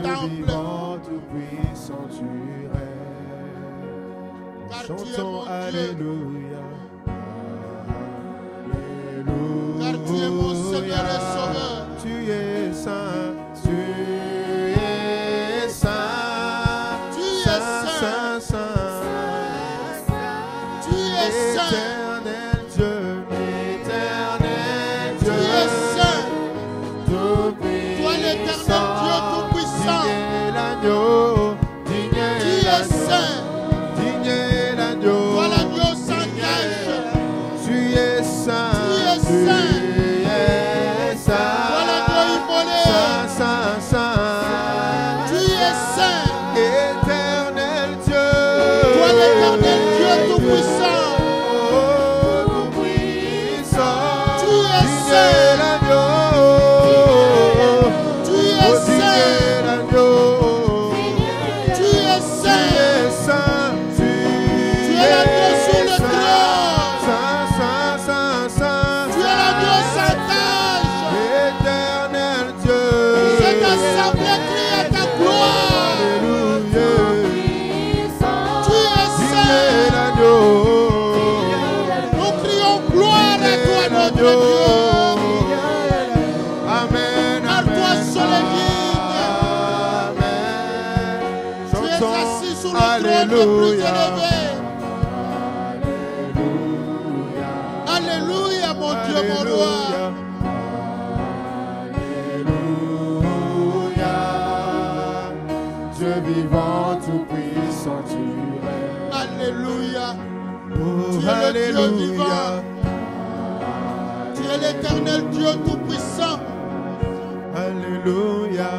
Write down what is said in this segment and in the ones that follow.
temple. Tout puissant, tu règnes. Car tu es Chantons mon Dieu. Alléluia. Car tu es mon Seigneur et Sauveur. Tu es saint, tu es saint, Tu es saint, saint. saint, saint. Tu es saint. Éternel Dieu, éternel Tu Dieu, es saint. tout Toi l'éternel Dieu tout-puissant. digne est l'agneau, digne Tu est es l'agneau, saint. digne est l'agneau, Toi l'agneau sans tache. tu es saint, Tu es saint. Toi l'agneau immolé. saint, saint, saint. Tu es saint. Éternel Dieu, Toi l'éternel Dieu tout-puissant. Tu es saint. Tu es saint. Tu es saint. Tu es l'agneau sur le trône. Tu es l'agneau sans tache. Cette assemblée crie à ta gloire. Tu es saint. Nous crions gloire à toi, notre Dieu. Amen, Car toi seul est digne. amen. Tu es assis sur le trône le plus élevé. Alléluia, mon Dieu, mon roi. Alléluia. Dieu vivant, tout puissant, tu règnes. Alléluia. Oh, Tu es le Dieu alléluia. vivant. Tu es l'éternel Dieu tout-puissant. Alléluia.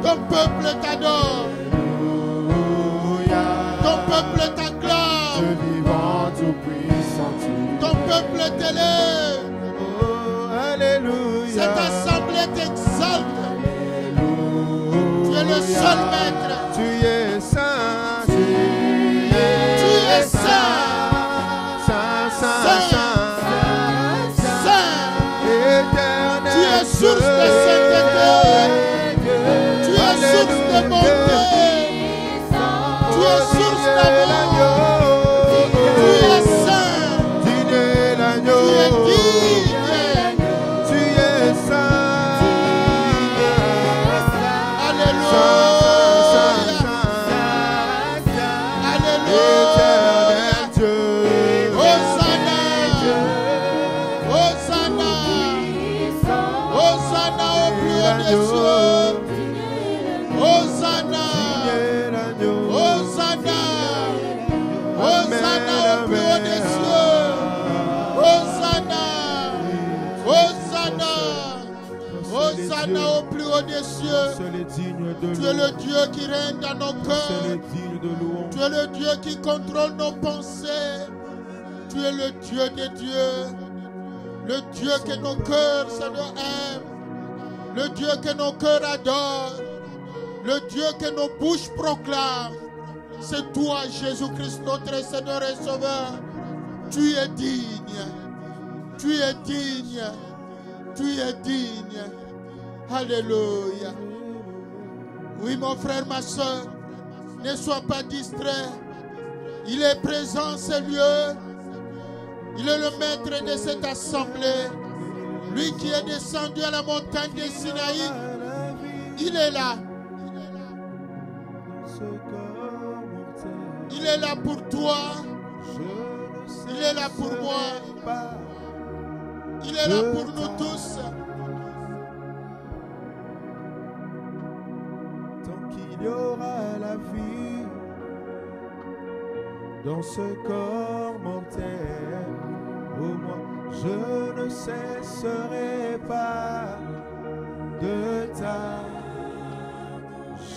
Ton peuple t'adore. Alléluia. Ton peuple t'acclame. Dieu vivant, tout puissant, tu Ton peuple t'élève. Oh, alléluia. Cette assemblée t'exalte. Tu es le seul maître. Tu es saint. Tu es saint. Saint, saint, Saint. saint. Saint. Éternel Tu es source de sainteté. Tu es source de bonté. Tu es source d'amour. Tu es saint. Digne est l'agneau. Tu es digne. Tu es saint. Alléluia. Alléluia. Éternel Dieu. Hosanna. Hosanna. Hosanna au plus haut des cieux. Hosanna. Hosanna. Hosanna au plus haut des cieux. Hosanna. Hosanna. Hosanna au plus haut des cieux. Tu es le Dieu qui règne dans nos cœurs. Tu es le Dieu qui contrôle nos pensées. Tu es le Dieu des dieux. Le Dieu que nos cœurs, Seigneur, aiment. Le Dieu que nos cœurs adorent. Le Dieu que nos bouches proclament. C'est toi, Jésus-Christ, notre Seigneur et Sauveur. Tu es digne. Tu es digne. Tu es digne. Alléluia. Oui, mon frère, ma soeur, ne sois pas distrait. Il est présent, ce lieu. Il est le maître de cette assemblée. Lui qui est descendu à la montagne de Sinaï, il est là. Il est là pour toi. Il est là pour moi. Il est là pour nous tous. Tant qu'il y aura la vie dans ce corps mortel, au moins je ne cesserai pas de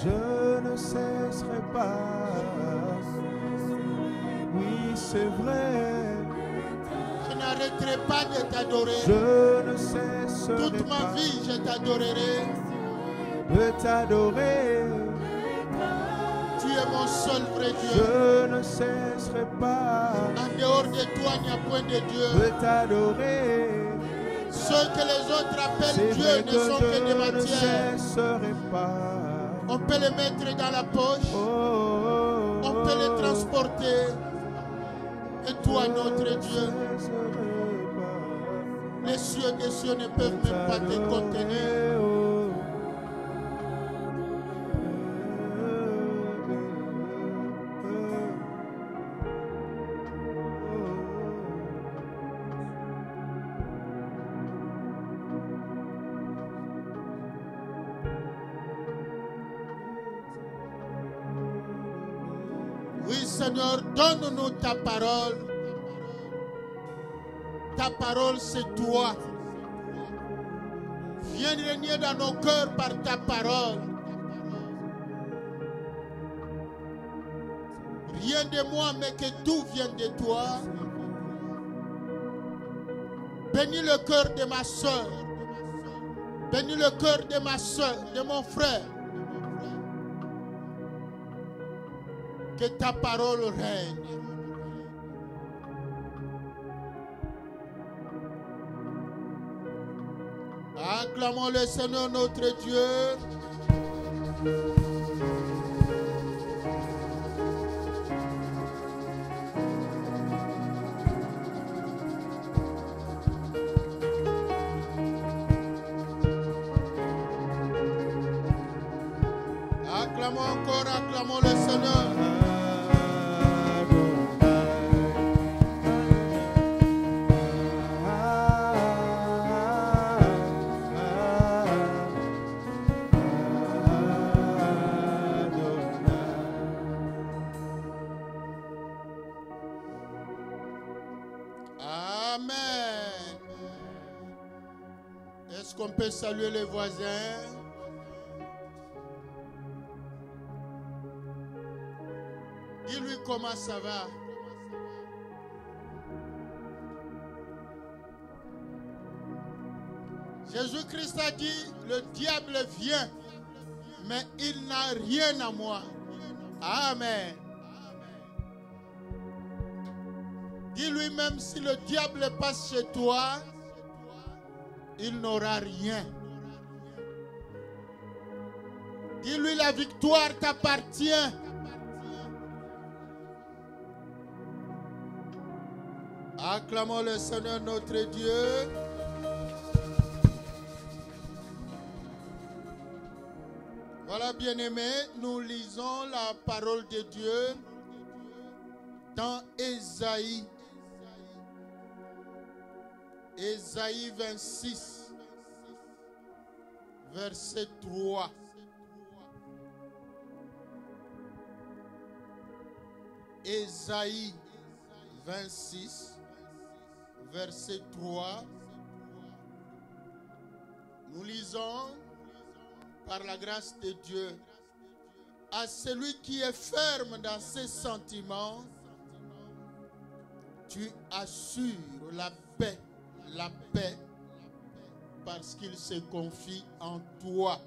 je ne cesserai pas. Oui, c'est vrai. Je n'arrêterai pas de t'adorer. Je ne cesserai Toute ma pas vie, je t'adorerai. de t'adorer. Tu es mon seul vrai Dieu. Je ne cesserai pas En dehors de toi, il n'y a point de de Dieu. t'adorer. Ceux que les autres C'est appellent Dieu vrai ne que sont que des je ne matières. cesserai pas On peut les mettre dans la poche. On peut les transporter. Et toi, notre Dieu, les cieux des cieux ne peuvent même pas te contenir. Oui, Seigneur, donne-nous ta parole. Ta parole, c'est toi. Viens régner dans nos cœurs par ta parole. Rien de moi, mais que tout vienne de toi. Bénis le cœur de ma soeur. Bénis le cœur de ma soeur, de mon frère. Que ta parole règne. Acclamons le Seigneur notre Dieu. Acclamons encore, acclamons le Seigneur. Amen. Est-ce qu'on peut saluer les voisins? Dis-lui comment ça va. Jésus-Christ a dit, le diable vient, mais il n'a rien à moi. Amen. Dis-lui, même si le diable passe chez toi, il n'aura rien. Dis-lui, la victoire t'appartient. Acclamons le Seigneur notre Dieu. Voilà, bien-aimés, nous lisons la parole de Dieu dans Ésaïe. Ésaïe 26, verset 3. Ésaïe 26, verset 3. Nous lisons par la grâce de Dieu. À celui qui est ferme dans ses sentiments, tu assures la paix, parce qu'il se confie en toi.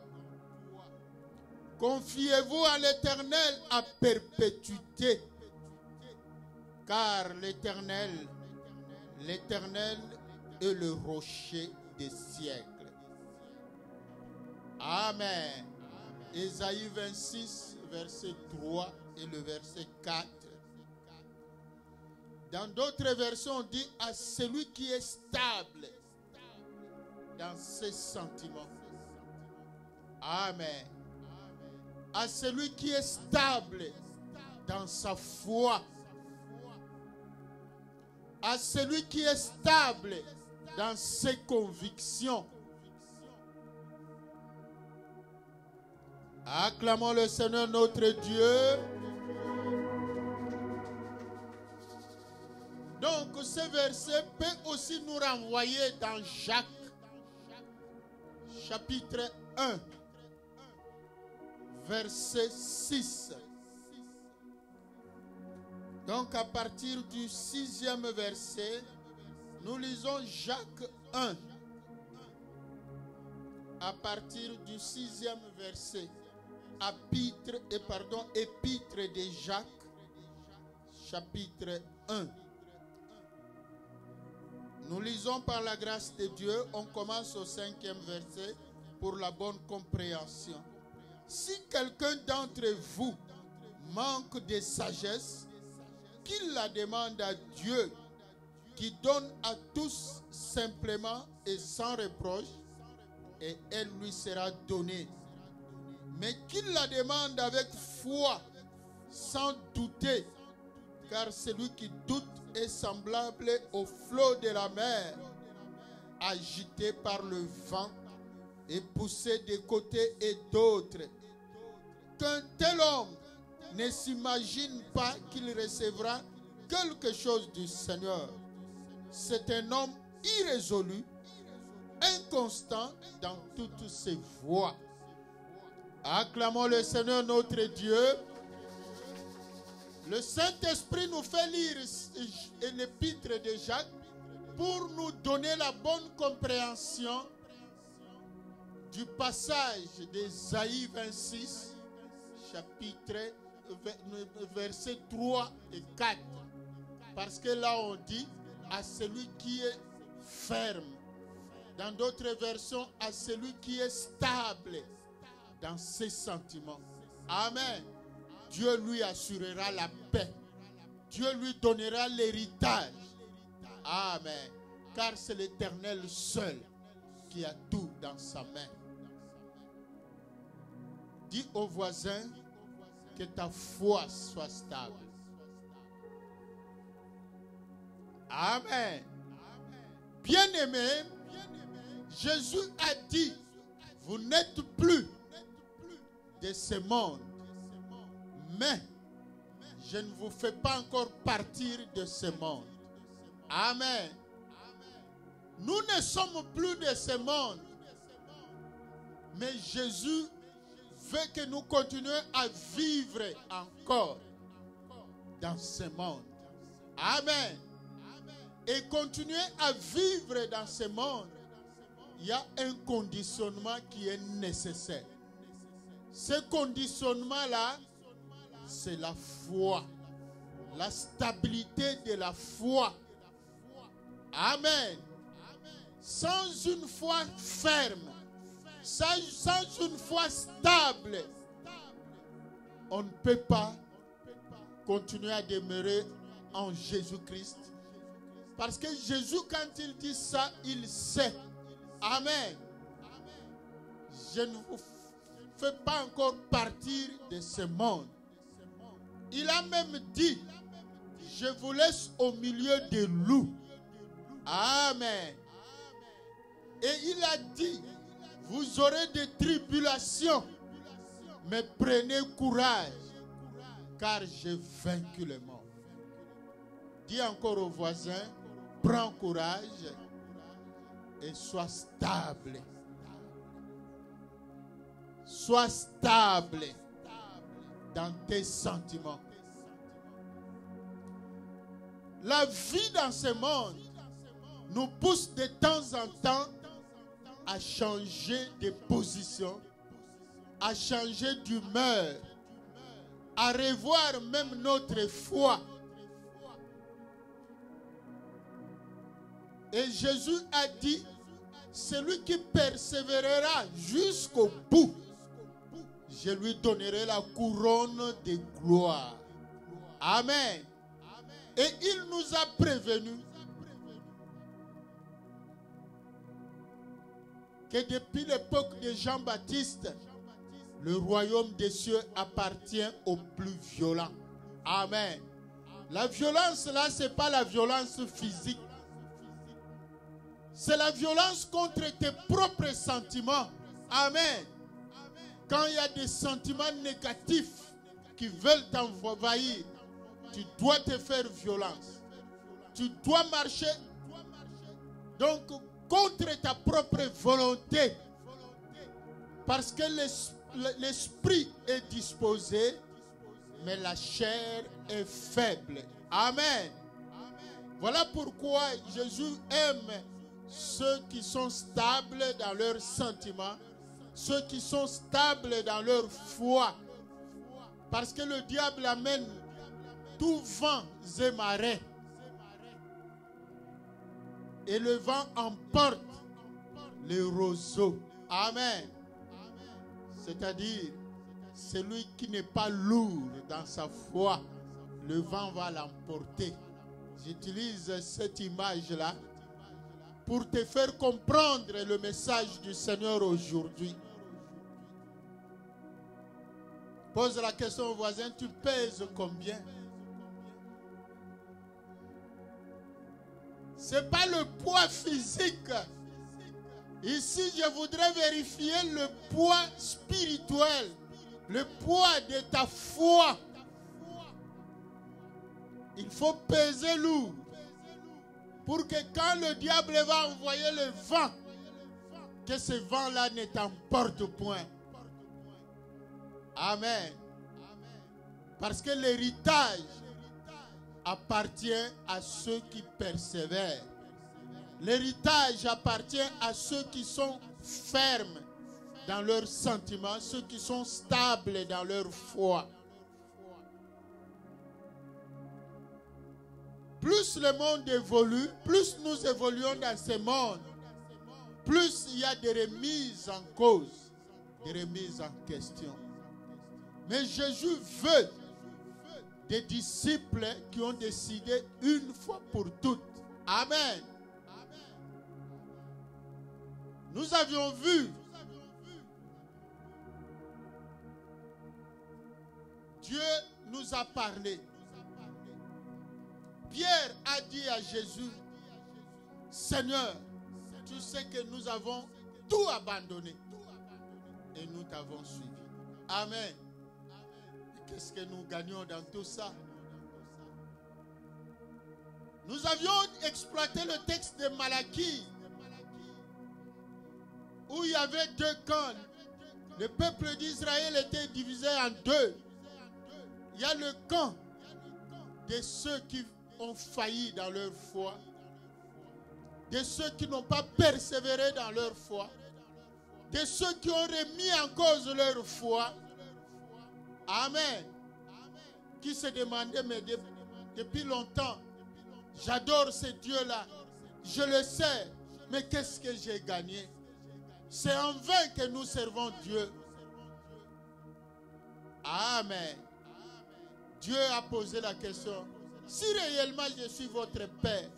Confiez-vous à l'Éternel à perpétuité, car l'Éternel est le rocher des siècles. Amen. Ésaïe 26, verset 3 et le verset 4. Dans d'autres versions, on dit à celui qui est stable dans ses sentiments. Amen. À celui qui est stable dans sa foi. À celui qui est stable dans ses convictions. Acclamons le Seigneur notre Dieu. Donc, ce verset peut aussi nous renvoyer dans Jacques, chapitre 1, verset 6. Donc, à partir du 6e verset, nous lisons Jacques 1. À partir du 6e verset, épître de Jacques, chapitre 1. Nous lisons par la grâce de Dieu, on commence au 5e verset pour la bonne compréhension. Si quelqu'un d'entre vous manque de sagesse, qu'il la demande à Dieu, qui donne à tous simplement et sans reproche, et elle lui sera donnée. Mais qu'il la demande avec foi, sans douter, car celui qui doute est semblable au flot de la mer, agité par le vent et poussé de côté et d'autre. Qu'un tel homme ne s'imagine pas qu'il recevra quelque chose du Seigneur. C'est un homme irrésolu, inconstant dans toutes ses voies. Acclamons le Seigneur notre Dieu. Le Saint-Esprit nous fait lire l'épître de Jacques pour nous donner la bonne compréhension du passage d'Ésaïe 26, chapitre versets 3 et 4. Parce que là on dit à celui qui est ferme. Dans d'autres versions, à celui qui est stable dans ses sentiments. Amen. Dieu lui assurera la paix. Dieu lui donnera l'héritage. Amen. Car c'est l'Éternel seul qui a tout dans sa main. Dis au voisin que ta foi soit stable. Amen. Bien-aimé, Jésus a dit, vous n'êtes plus de ce monde, mais je ne vous fais pas encore partir de ce monde. Amen. Nous ne sommes plus de ce monde, mais Jésus veut que nous continuions à vivre encore dans ce monde. Amen. Et continuer à vivre dans ce monde, il y a un conditionnement qui est nécessaire. Ce conditionnement-là, c'est la foi. La stabilité de la foi. Amen. Sans une foi ferme, sans une foi stable, on ne peut pas continuer à demeurer en Jésus-Christ. Parce que Jésus, quand il dit ça, il sait. Amen. Je ne vous fais pas encore partir de ce monde. Il a même dit, je vous laisse au milieu des loups. Amen. Et il a dit, vous aurez des tribulations, mais prenez courage, car j'ai vaincu le monde. Dis encore au voisin, prends courage et sois stable. Sois stable dans tes sentiments. La vie dans ce monde nous pousse de temps en temps à changer de position, à changer d'humeur, à revoir même notre foi. Et Jésus a dit, celui qui persévérera jusqu'au bout, je lui donnerai la couronne de gloire. Amen. Et il nous a prévenus que depuis l'époque de Jean-Baptiste, le royaume des cieux appartient aux plus violents. Amen. La violence là, ce n'est pas la violence physique. C'est la violence contre tes propres sentiments. Amen. Quand il y a des sentiments négatifs qui veulent t'envahir, tu dois te faire violence. Tu dois marcher donc contre ta propre volonté. Parce que l'esprit est disposé, mais la chair est faible. Amen. Voilà pourquoi Jésus aime ceux qui sont stables dans leurs sentiments, ceux qui sont stables dans leur foi. Parce que le diable amène tout vent et marée. Et le vent emporte les roseaux. Amen. C'est-à-dire, celui qui n'est pas lourd dans sa foi, le vent va l'emporter. J'utilise cette image-là pour te faire comprendre le message du Seigneur aujourd'hui. Pose la question au voisin, tu pèses combien? Ce n'est pas le poids physique. Ici, je voudrais vérifier le poids spirituel, le poids de ta foi. Il faut peser lourd pour que quand le diable va envoyer le vent, que ce vent-là ne t'emporte point. Amen. Parce que l'héritage appartient à ceux qui persévèrent. L'héritage appartient à ceux qui sont fermes dans leurs sentiments, ceux qui sont stables dans leur foi. Plus le monde évolue, plus nous évoluons dans ce monde, plus il y a des remises en cause, des remises en question. Mais Jésus veut des disciples qui ont décidé une fois pour toutes. Amen. Nous avions vu Dieu nous a parlé. Pierre a dit à Jésus, Seigneur, tu sais que nous avons tout abandonné et nous t'avons suivi. Amen. Qu'est-ce que nous gagnons dans tout ça? Nous avions exploité le texte de Malachie où il y avait deux camps. Le peuple d'Israël était divisé en deux. Il y a le camp de ceux qui ont failli dans leur foi, de ceux qui n'ont pas persévéré dans leur foi, de ceux qui ont remis en cause leur foi. Amen. Qui se demandaient, mais depuis longtemps, j'adore ce Dieu-là, je le sais, mais qu'est-ce que j'ai gagné? C'est en vain que nous servons Dieu. Amen. Dieu a posé la question, si réellement je suis votre Père,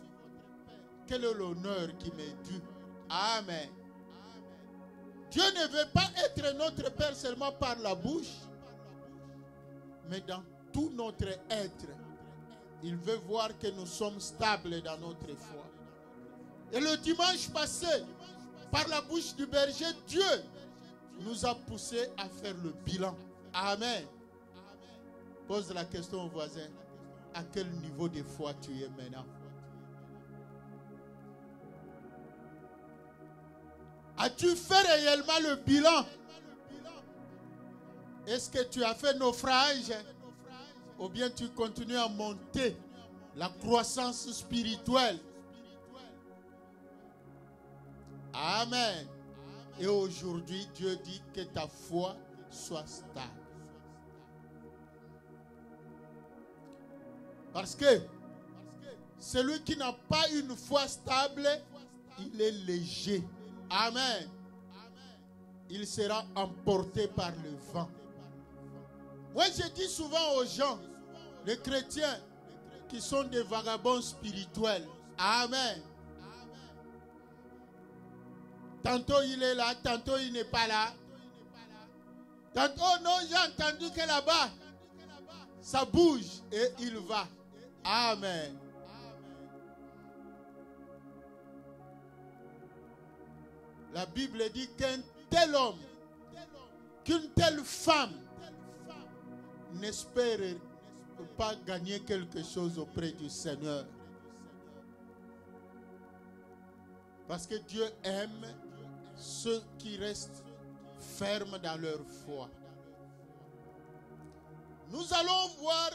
quel est l'honneur qui m'est dû? Amen. Dieu ne veut pas être notre Père seulement par la bouche, mais dans tout notre être. Il veut voir que nous sommes stables dans notre foi. Et le dimanche passé, par la bouche du berger, Dieu nous a poussés à faire le bilan. Amen. Pose la question au voisin, à quel niveau de foi tu es maintenant? As-tu fait réellement le bilan? Est-ce que tu as fait naufrage? Ou bien tu continues à monter la croissance spirituelle? Amen. Et aujourd'hui, Dieu dit que ta foi soit stable. Parce que celui qui n'a pas une foi stable, il est léger. Amen. Il sera emporté par le vent. Moi, je dis souvent aux gens, les chrétiens, qui sont des vagabonds spirituels. Amen. Tantôt il est là, tantôt il n'est pas là. Tantôt, oh non, j'ai entendu que là-bas, ça bouge et il va. Amen. La Bible dit qu'un tel homme, qu'une telle femme n'espère pas gagner quelque chose auprès du Seigneur. Parce que Dieu aime ceux qui restent fermes dans leur foi. Nous allons voir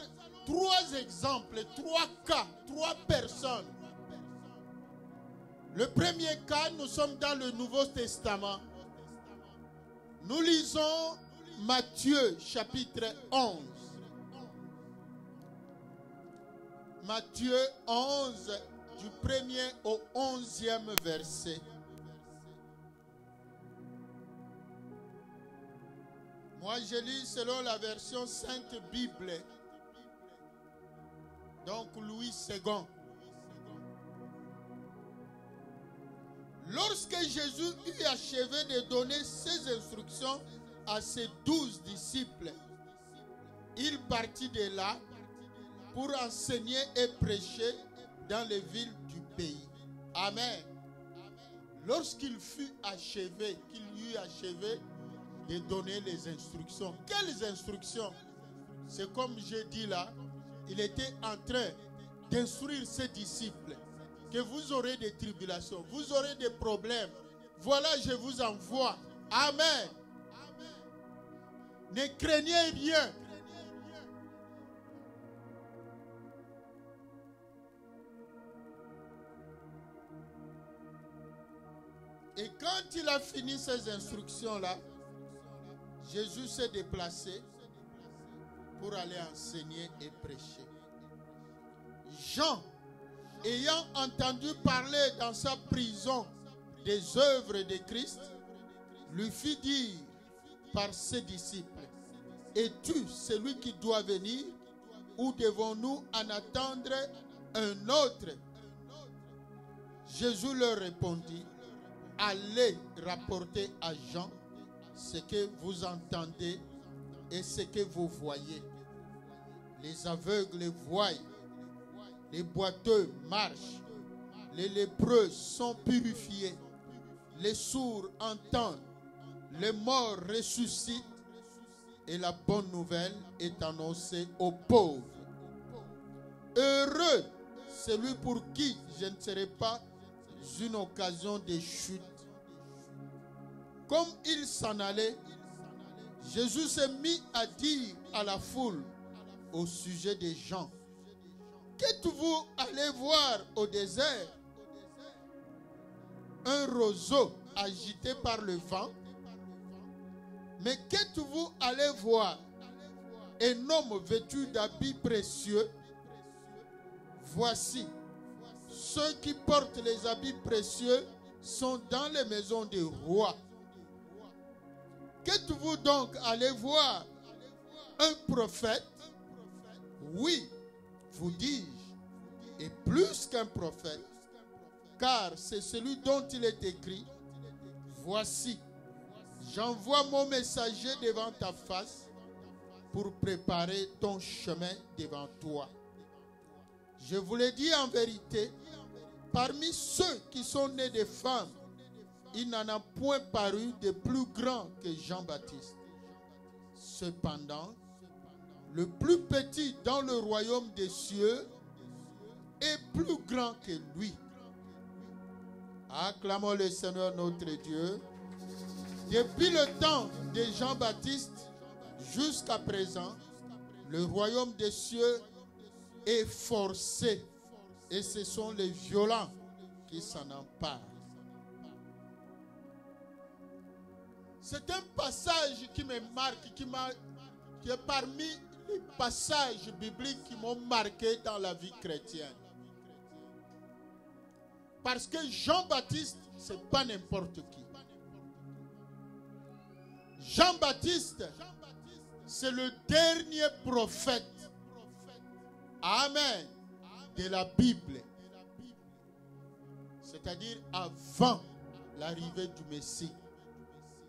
3 exemples, 3 cas, 3 personnes. Le premier cas, nous sommes dans le Nouveau Testament. Nous lisons Matthieu chapitre 11. Matthieu 11, du 1er au 11e verset. Moi, je lis selon la version Sainte Bible. Donc, Louis II. Lorsque Jésus eut achevé de donner ses instructions à ses 12 disciples, il partit de là pour enseigner et prêcher dans les villes du pays. Amen. Lorsqu'il fut achevé, qu'il eut achevé de donner les instructions. Quelles instructions? C'est comme je dis là, il était en train d'instruire ses disciples que vous aurez des tribulations, vous aurez des problèmes. Voilà, je vous envoie. Amen. Ne craignez rien. Et quand il a fini ces instructions-là, Jésus s'est déplacé pour aller enseigner et prêcher. Jean, ayant entendu parler dans sa prison des œuvres de Christ, lui fit dire par ses disciples: es-tu celui qui doit venir, ou devons-nous en attendre un autre? Jésus leur répondit: allez rapporter à Jean ce que vous entendez et ce que vous voyez. Les aveugles voient, les boiteux marchent, les lépreux sont purifiés, les sourds entendent, les morts ressuscitent, et la bonne nouvelle est annoncée aux pauvres. Heureux celui pour qui je ne serai pas une occasion de chute. Comme il s'en allait, Jésus s'est mis à dire à la foule au sujet des gens: qu'êtes-vous allé voir au désert? Un roseau agité par le vent? Mais qu'êtes-vous allé voir? Un homme vêtu d'habits précieux? Voici, ceux qui portent les habits précieux sont dans les maisons des rois. Qu'êtes-vous donc allé voir? Un prophète? Oui, vous dis-je, et plus qu'un prophète, car c'est celui dont il est écrit: voici, j'envoie mon messager devant ta face pour préparer ton chemin devant toi. Je vous le dis en vérité, parmi ceux qui sont nés de femmes, il n'en a point paru de plus grand que Jean-Baptiste. Cependant, le plus petit dans le royaume des cieux est plus grand que lui. Acclamons le Seigneur notre Dieu. Depuis le temps de Jean-Baptiste jusqu'à présent, le royaume des cieux est forcé, et ce sont les violents qui s'en emparent. C'est un passage qui me marque, qui est parmi les passages bibliques qui m'ont marqué dans la vie chrétienne. Parce que Jean-Baptiste, ce n'est pas n'importe qui. Jean-Baptiste, c'est le dernier prophète, amen, de la Bible. C'est-à-dire avant l'arrivée du Messie.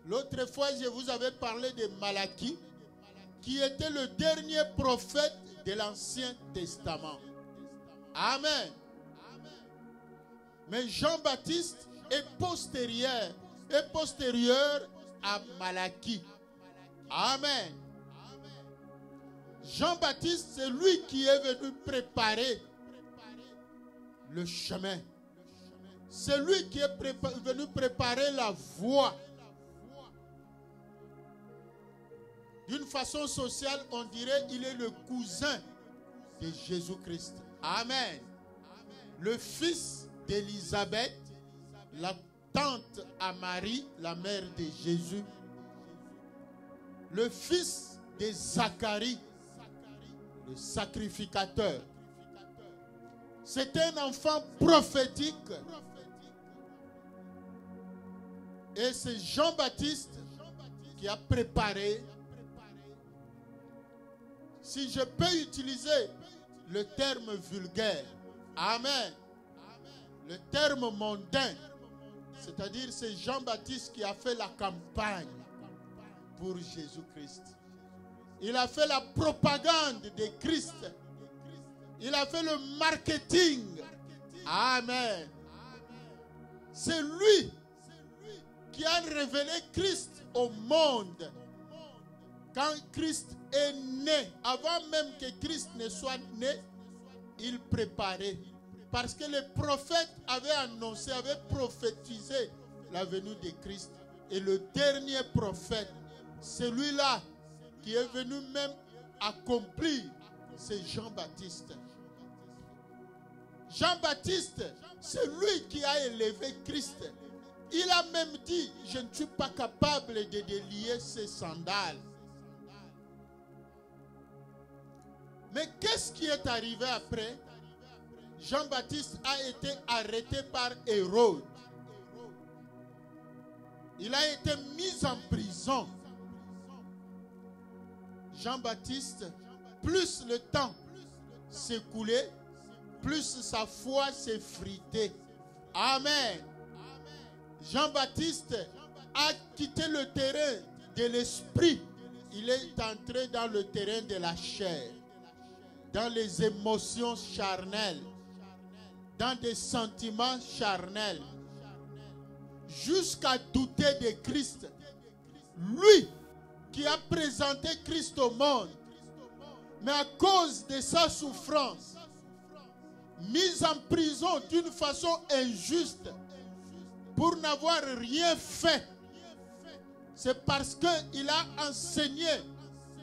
L'autre fois, je vous avais parlé de Malachie, qui était le dernier prophète de l'Ancien Testament. Amen. Mais Jean-Baptiste est postérieur à Malachie. Amen. Jean-Baptiste, c'est lui qui est venu préparer le chemin. C'est lui qui est venu préparer la voie. D'une façon sociale, on dirait qu'il est le cousin de Jésus-Christ. Amen. Le fils d'Élisabeth, la tante à Marie, la mère de Jésus. Le fils de Zacharie, le sacrificateur. C'est un enfant prophétique. Et c'est Jean-Baptiste qui a préparé si je peux utiliser le terme vulgaire, amen, le terme mondain, c'est-à-dire c'est Jean-Baptiste qui a fait la campagne pour Jésus-Christ. Il a fait la propagande de Christ. Il a fait le marketing. Amen. C'est lui qui a révélé Christ au monde. Quand Christ est né, avant même que Christ ne soit né, il préparait. Parce que les prophètes avaient annoncé, avaient prophétisé la venue de Christ. Et le dernier prophète, celui-là qui est venu même accomplir, c'est Jean-Baptiste. Jean-Baptiste, c'est lui qui a élevé Christ. Il a même dit, je ne suis pas capable de délier ses sandales. Mais qu'est-ce qui est arrivé après? Jean-Baptiste a été arrêté par Hérode. Il a été mis en prison. Jean-Baptiste, plus le temps s'écoulait, plus sa foi s'effritait. Amen. Jean-Baptiste a quitté le terrain de l'esprit. Il est entré dans le terrain de la chair, dans les émotions charnelles, dans des sentiments charnels, jusqu'à douter de Christ. Lui qui a présenté Christ au monde, mais à cause de sa souffrance, mis en prison d'une façon injuste, pour n'avoir rien fait, c'est parce qu'il a enseigné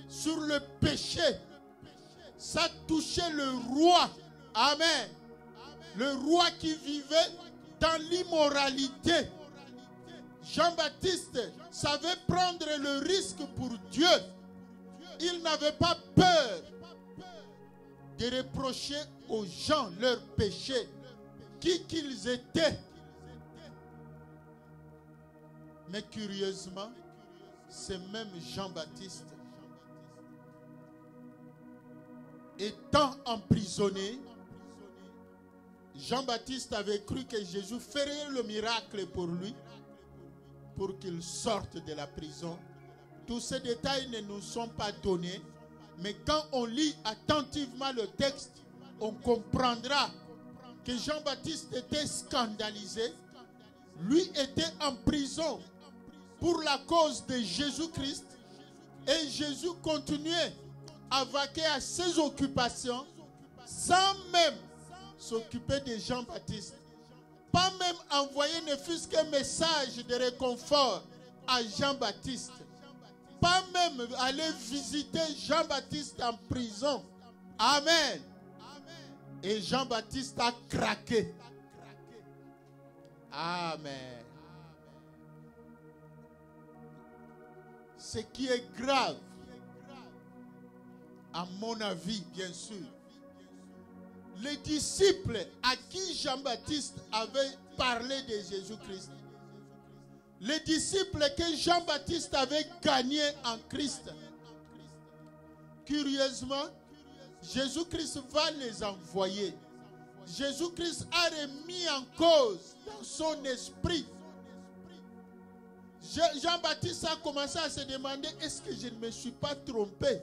sur le péché. Ça touchait le roi. Amen. Le roi qui vivait dans l'immoralité. Jean-Baptiste savait prendre le risque pour Dieu. Il n'avait pas peur de reprocher aux gens leurs péchés, qui qu'ils étaient. Mais curieusement, c'est même Jean-Baptiste, étant emprisonné, Jean-Baptiste avait cru que Jésus ferait le miracle pour lui, pour qu'il sorte de la prison. Tous ces détails ne nous sont pas donnés, mais quand on lit attentivement le texte, on comprendra que Jean-Baptiste était scandalisé. Lui était en prison pour la cause de Jésus-Christ, et Jésus continuait à vaquer à ses occupations sans même s'occuper de Jean-Baptiste. Pas même envoyer ne fût-ce qu'un message de réconfort à Jean-Baptiste. Pas même aller visiter Jean-Baptiste en prison. Amen. Et Jean-Baptiste a craqué. Amen. Ce qui est grave, à mon avis, bien sûr, les disciples à qui Jean-Baptiste avait parlé de Jésus-Christ, les disciples que Jean-Baptiste avait gagnés en Christ, curieusement, Jésus-Christ va les envoyer. Jésus-Christ a remis en cause dans son esprit. Jean-Baptiste a commencé à se demander, est-ce que je ne me suis pas trompé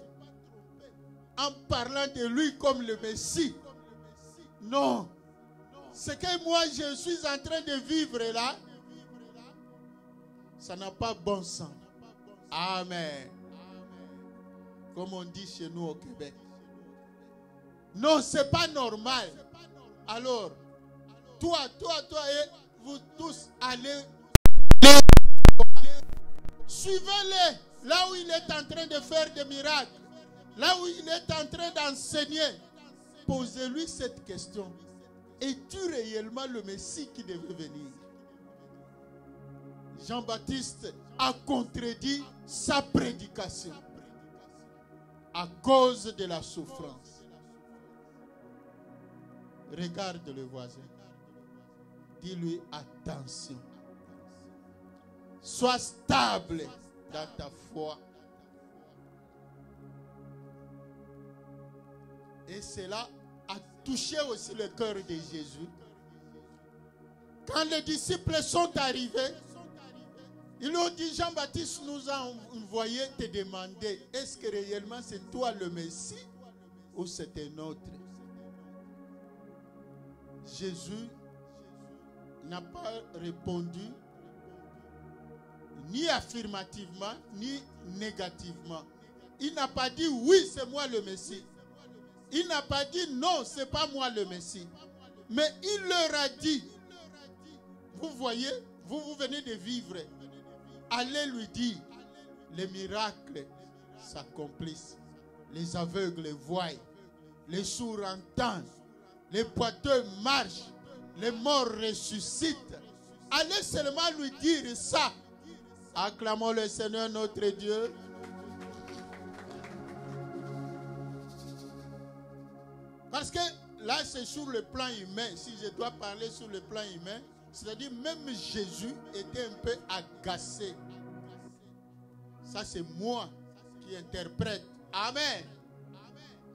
en parlant de lui comme le Messie? Non. Ce que moi je suis en train de vivre là, ça n'a pas bon sens. Amen. Comme on dit chez nous au Québec. Non, c'est pas normal. Alors, toi et vous tous allez, suivez-le là où il est en train de faire des miracles, là où il est en train d'enseigner. Posez-lui cette question. Es-tu réellement le Messie qui devait venir? Jean-Baptiste a contredit sa prédication à cause de la souffrance. Regarde le voisin. Dis-lui attention. Sois stable dans ta foi. Et cela a touché aussi le cœur de Jésus. Quand les disciples sont arrivés, ils ont dit, Jean-Baptiste nous a envoyé te demander, est-ce que réellement c'est toi le Messie ou c'est un autre? Jésus n'a pas répondu ni affirmativement ni négativement. Il n'a pas dit oui, c'est moi le Messie. Il n'a pas dit non, c'est pas moi le Messie. Mais il leur a dit, vous voyez, vous venez de vivre. Allez lui dire, les miracles s'accomplissent. Les aveugles voient, les sourds entendent, les boiteux marchent, les morts ressuscitent. Allez seulement lui dire ça. Acclamons le Seigneur notre Dieu. Parce que là, c'est sur le plan humain. Si je dois parler sur le plan humain, c'est-à-dire même Jésus était un peu agacé. Ça, c'est moi qui interprète. Amen.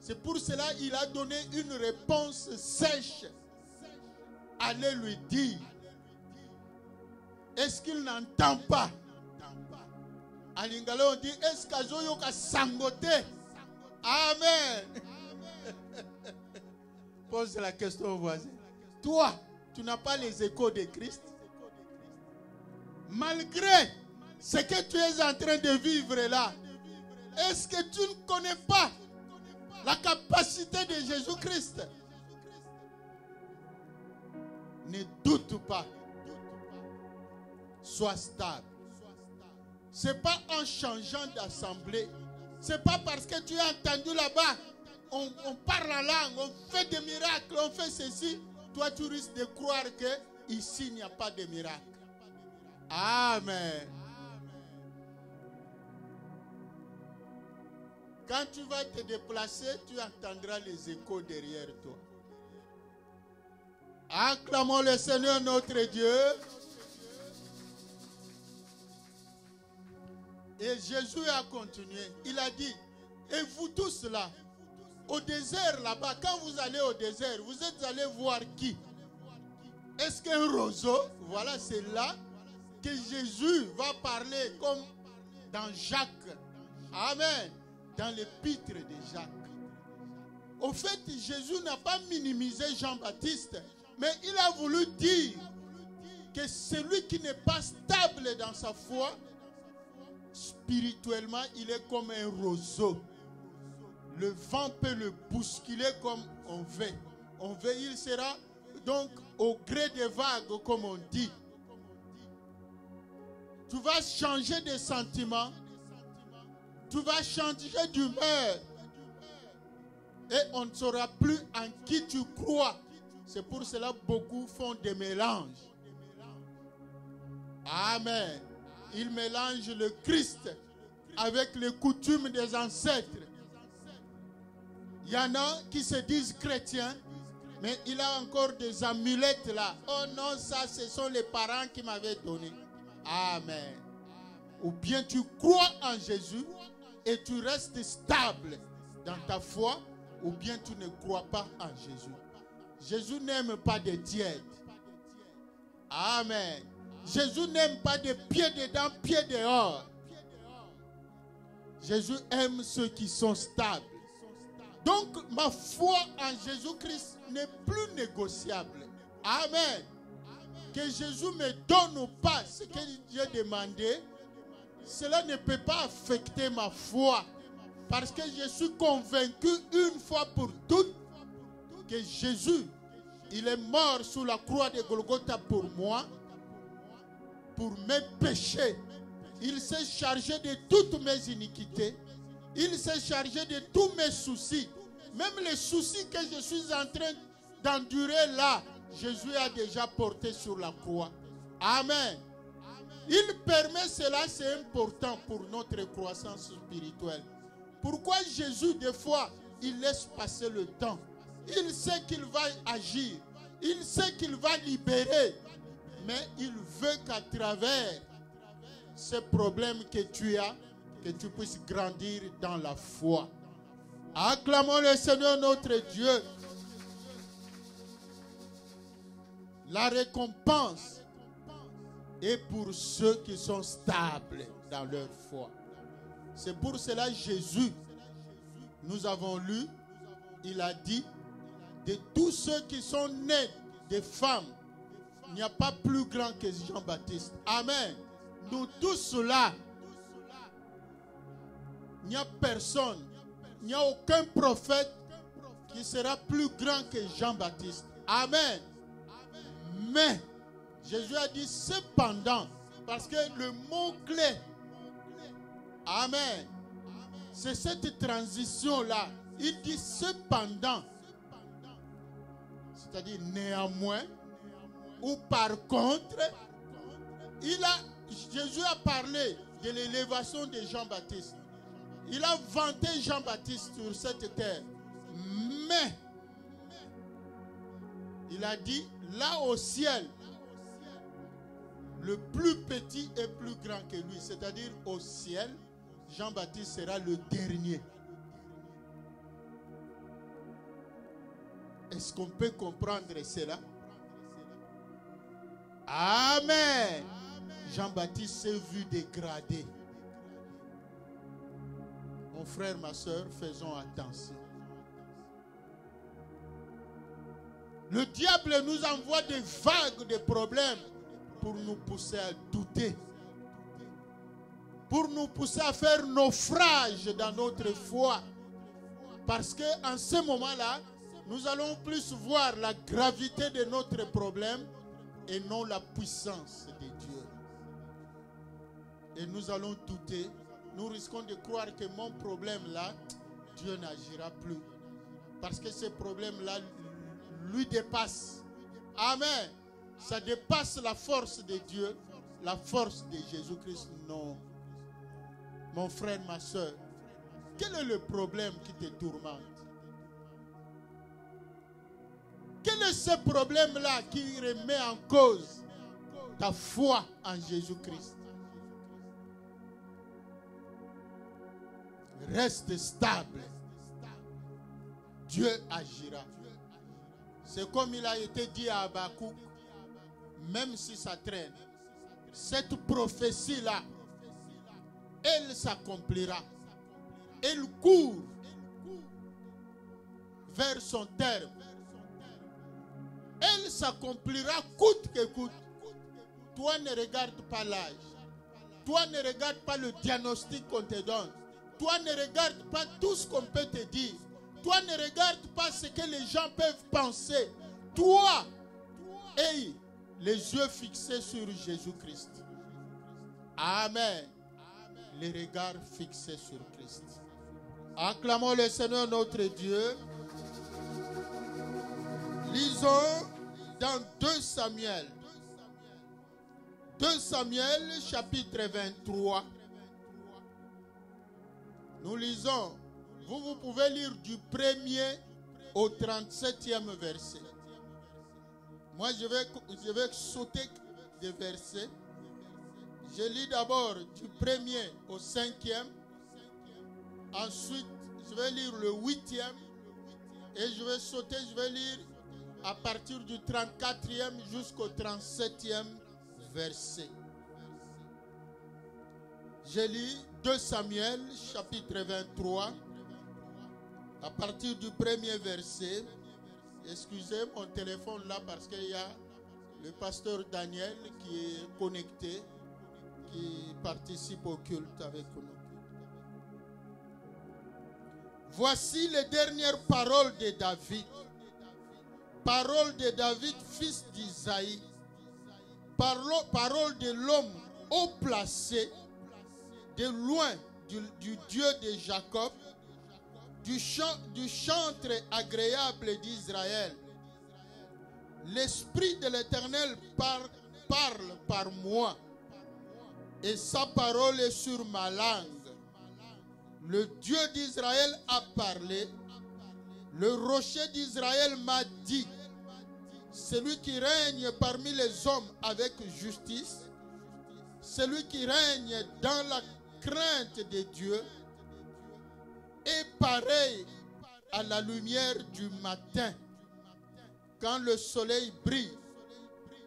C'est pour cela qu'il a donné une réponse sèche. Allez lui dire. Est-ce qu'il n'entend pas? En lingala, on dit, est-ce qu'il a sangoté? Amen. Pose la question au voisin. Toi, tu n'as pas les échos de Christ? Malgré ce que tu es en train de vivre là, est-ce que tu ne connais pas la capacité de Jésus-Christ? Ne doute pas. Sois stable. Ce n'est pas en changeant d'assemblée. Ce n'est pas parce que tu as entendu là-bas, on parle en langue, on fait des miracles, on fait ceci. Toi, tu risques de croire que ici, il n'y a pas de miracle. Amen. Quand tu vas te déplacer, tu entendras les échos derrière toi. Acclamons le Seigneur notre Dieu. Et Jésus a continué. Il a dit, et vous tous là, au désert là-bas, quand vous allez au désert, vous êtes allés voir qui? Est-ce qu'un roseau? Voilà, c'est là que Jésus va parler comme dans Jacques. Amen. Dans l'épître de Jacques. Au fait, Jésus n'a pas minimisé Jean-Baptiste, mais il a voulu dire que celui qui n'est pas stable dans sa foi, spirituellement, il est comme un roseau. Le vent peut le bousculer comme on veut. On veut, il sera donc au gré des vagues, comme on dit. Tu vas changer de sentiments. Tu vas changer d'humeur. Et on ne saura plus en qui tu crois. C'est pour cela que beaucoup font des mélanges. Amen. Ils mélangent le Christ avec les coutumes des ancêtres. Il y en a qui se disent chrétiens, mais il a encore des amulettes là. Oh non, ça, ce sont les parents qui m'avaient donné. Amen. Ou bien tu crois en Jésus et tu restes stable dans ta foi, ou bien tu ne crois pas en Jésus. Jésus n'aime pas des tièdes. Amen. Jésus n'aime pas des pieds dedans, pieds dehors. Jésus aime ceux qui sont stables. Donc, ma foi en Jésus-Christ n'est plus négociable. Amen. Que Jésus me donne ou pas ce que j'ai demandé, cela ne peut pas affecter ma foi. Parce que je suis convaincu une fois pour toutes que Jésus, il est mort sous la croix de Golgotha pour moi, pour mes péchés. Il s'est chargé de toutes mes iniquités. Il s'est chargé de tous mes soucis. Même les soucis que je suis en train d'endurer là, Jésus a déjà porté sur la croix. Amen. Il permet cela, c'est important pour notre croissance spirituelle. Pourquoi Jésus, des fois, il laisse passer le temps? Il sait qu'il va agir. Il sait qu'il va libérer. Mais il veut qu'à travers ces problèmes que tu as, que tu puisses grandir dans la foi. Acclamons le Seigneur notre Dieu. La récompense est pour ceux qui sont stables dans leur foi. C'est pour cela Jésus, nous avons lu, il a dit, de tous ceux qui sont nés de femmes, il n'y a pas plus grand que Jean-Baptiste. Amen. Nous tous là, il n'y a personne, il n'y a aucun prophète qui sera plus grand que Jean-Baptiste. Amen. Mais, Jésus a dit cependant, parce que le mot-clé, amen, c'est cette transition-là. Il dit cependant, c'est-à-dire néanmoins, ou par contre, Jésus a parlé de l'élévation de Jean-Baptiste. Il a vanté Jean-Baptiste sur cette terre. Mais, il a dit, là au ciel, le plus petit est plus grand que lui. C'est-à-dire au ciel, Jean-Baptiste sera le dernier. Est-ce qu'on peut comprendre cela? Amen. Jean-Baptiste s'est vu dégradé. Mon frère, ma soeur, faisons attention. Le diable nous envoie des vagues de problèmes pour nous pousser à douter, pour nous pousser à faire naufrage dans notre foi. Parce qu'en ce moment-là, nous allons plus voir la gravité de notre problème et non la puissance de Dieu. Et nous allons douter. Nous risquons de croire que mon problème-là, Dieu n'agira plus. Parce que ce problème-là lui dépasse. Amen. Ça dépasse la force de Dieu, la force de Jésus-Christ. Non. Mon frère, ma soeur, quel est le problème qui te tourmente? Quel est ce problème-là qui remet en cause ta foi en Jésus-Christ? Reste stable. Dieu agira. C'est comme il a été dit à Habakkuk, même si ça traîne, cette prophétie-là, elle s'accomplira. Elle court vers son terme. Elle s'accomplira coûte que coûte. Toi ne regarde pas l'âge. Toi ne regarde pas le diagnostic qu'on te donne. Toi ne regarde pas tout ce qu'on peut te dire. Toi ne regarde pas ce que les gens peuvent penser. Toi, aie les yeux fixés sur Jésus-Christ. Amen. Les regards fixés sur Christ. Acclamons le Seigneur notre Dieu. Lisons dans 2 Samuel. 2 Samuel chapitre 23. Nous lisons. Vous pouvez lire du 1er au 37e verset. Moi, je vais sauter des versets. Je lis d'abord du 1er au 5e. Ensuite, je vais lire le 8e. Et je vais sauter, je vais lire à partir du 34e jusqu'au 37e verset. Je lis 2 Samuel, chapitre 23, à partir du 1er verset. Excusez mon téléphone là parce qu'il y a le pasteur Daniel qui est connecté, qui participe au culte avec nous. Voici les dernières paroles de David. Paroles de David, fils d'Isaïe. Paroles de l'homme haut placé, de loin du Dieu de Jacob, du chantre agréable d'Israël. L'Esprit de l'Éternel parle par moi, et sa parole est sur ma langue. Le Dieu d'Israël a parlé, le rocher d'Israël m'a dit, celui qui règne parmi les hommes avec justice, celui qui règne dans la crainte de Dieu, est pareil à la lumière du matin, quand le soleil brille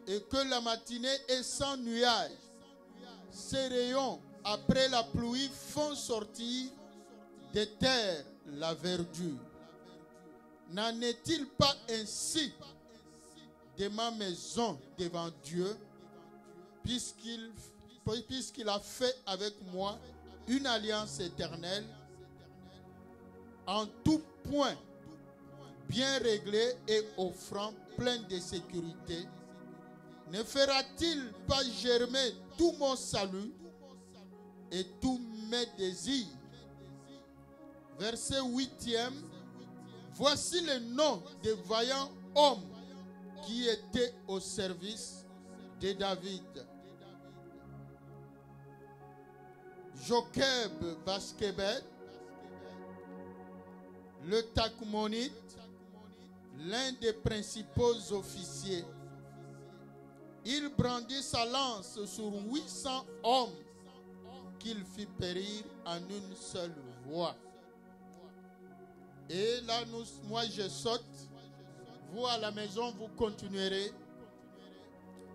et que la matinée est sans nuages, ces rayons, après la pluie, font sortir des terres la verdure. N'en est-il pas ainsi de ma maison devant Dieu, puisqu'il a fait avec moi une alliance éternelle, en tout point bien réglé et offrant plein de sécurité? Ne fera-t-il pas germer tout mon salut et tous mes désirs? Verset 8e. Voici le nom des vaillants hommes qui étaient au service de David. Jocheb Baskebet, le Takmonite, l'un des principaux officiers. Il brandit sa lance sur 800 hommes qu'il fit périr en une seule voix. Et là, moi je saute. Vous à la maison, vous continuerez.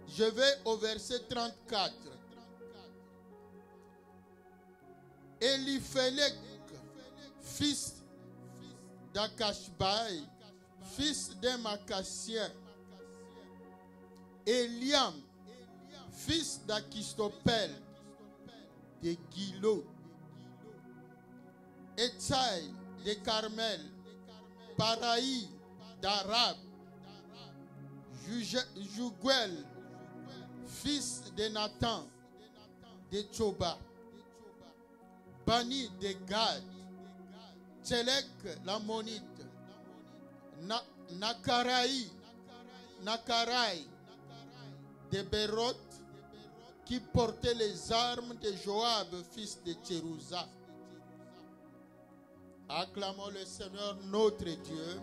Je vais au verset 34. Eliphelec, fils d'Akashbaï, fils d'un Macassien. Eliam, fils d'Akistopel, de Gilo. Etsaï, de Carmel. Paraï, d'Arab. Juguel, fils de Nathan, de Tchoba. Bani de Gad. Tchelek, l'ammonite. Nakaraï, de Béroth, qui portait les armes de Joab, fils de Tchérouza. Acclamons le Seigneur notre Dieu.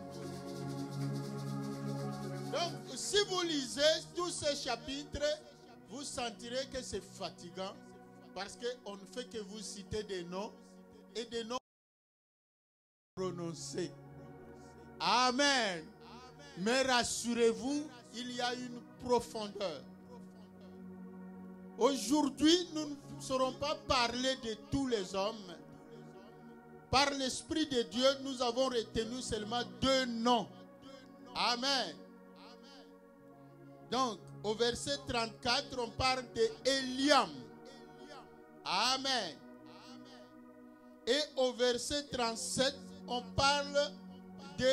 Donc, si vous lisez tous ces chapitres, vous sentirez que c'est fatigant parce qu'on ne fait que vous citer des noms et des noms prononcés. Amen. Mais rassurez-vous, il y a une profondeur. Aujourd'hui, nous ne saurons pas parler de tous les hommes. Par l'Esprit de Dieu, nous avons retenu seulement 2 noms. Amen. Donc, au verset 34, on parle d'Eliam. Amen. Et au verset 37, on parle de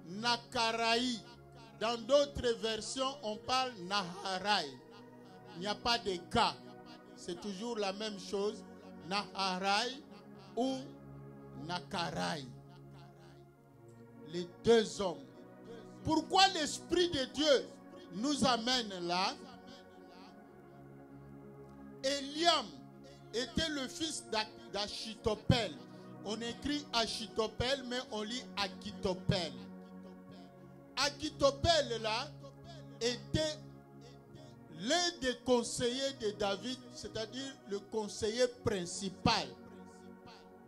Nakaraï. Dans d'autres versions, on parle Naharai. Il n'y a pas de cas. C'est toujours la même chose. Naharai ou Nakaraï. Les 2 hommes. Pourquoi l'Esprit de Dieu nous amène là? Eliam était le fils d'Achitopel. On écrit Achitopel, mais on lit Achitopel. Achitopel là était l'un des conseillers de David, c'est-à-dire le conseiller principal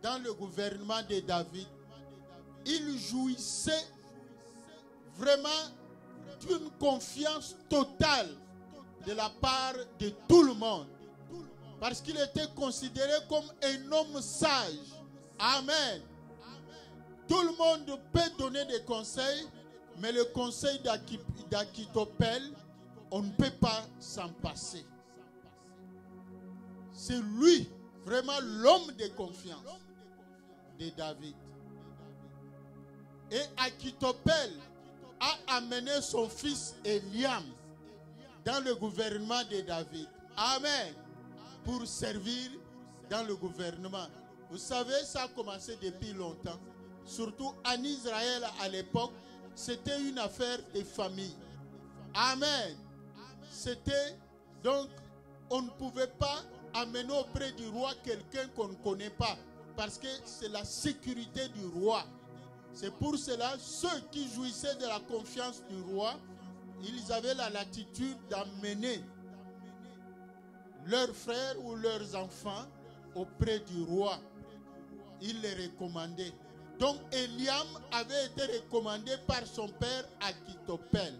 dans le gouvernement de David. Il jouissait vraiment d'une confiance totale de la part de tout le monde. Parce qu'il était considéré comme un homme sage. Amen. Tout le monde peut donner des conseils, mais le conseil d'Achitopel, on ne peut pas s'en passer. C'est lui, vraiment l'homme de confiance de David. Et Achitopel a amené son fils Eliam dans le gouvernement de David. Amen. Pour servir dans le gouvernement. Vous savez, ça a commencé depuis longtemps. Surtout en Israël à l'époque, c'était une affaire de famille. Amen. C'était donc, on ne pouvait pas amener auprès du roi quelqu'un qu'on ne connaît pas. Parce que c'est la sécurité du roi. C'est pour cela, ceux qui jouissaient de la confiance du roi, ils avaient la latitude d'amener leurs frères ou leurs enfants auprès du roi. Ils les recommandaient. Donc Eliam avait été recommandé par son père Achitophel.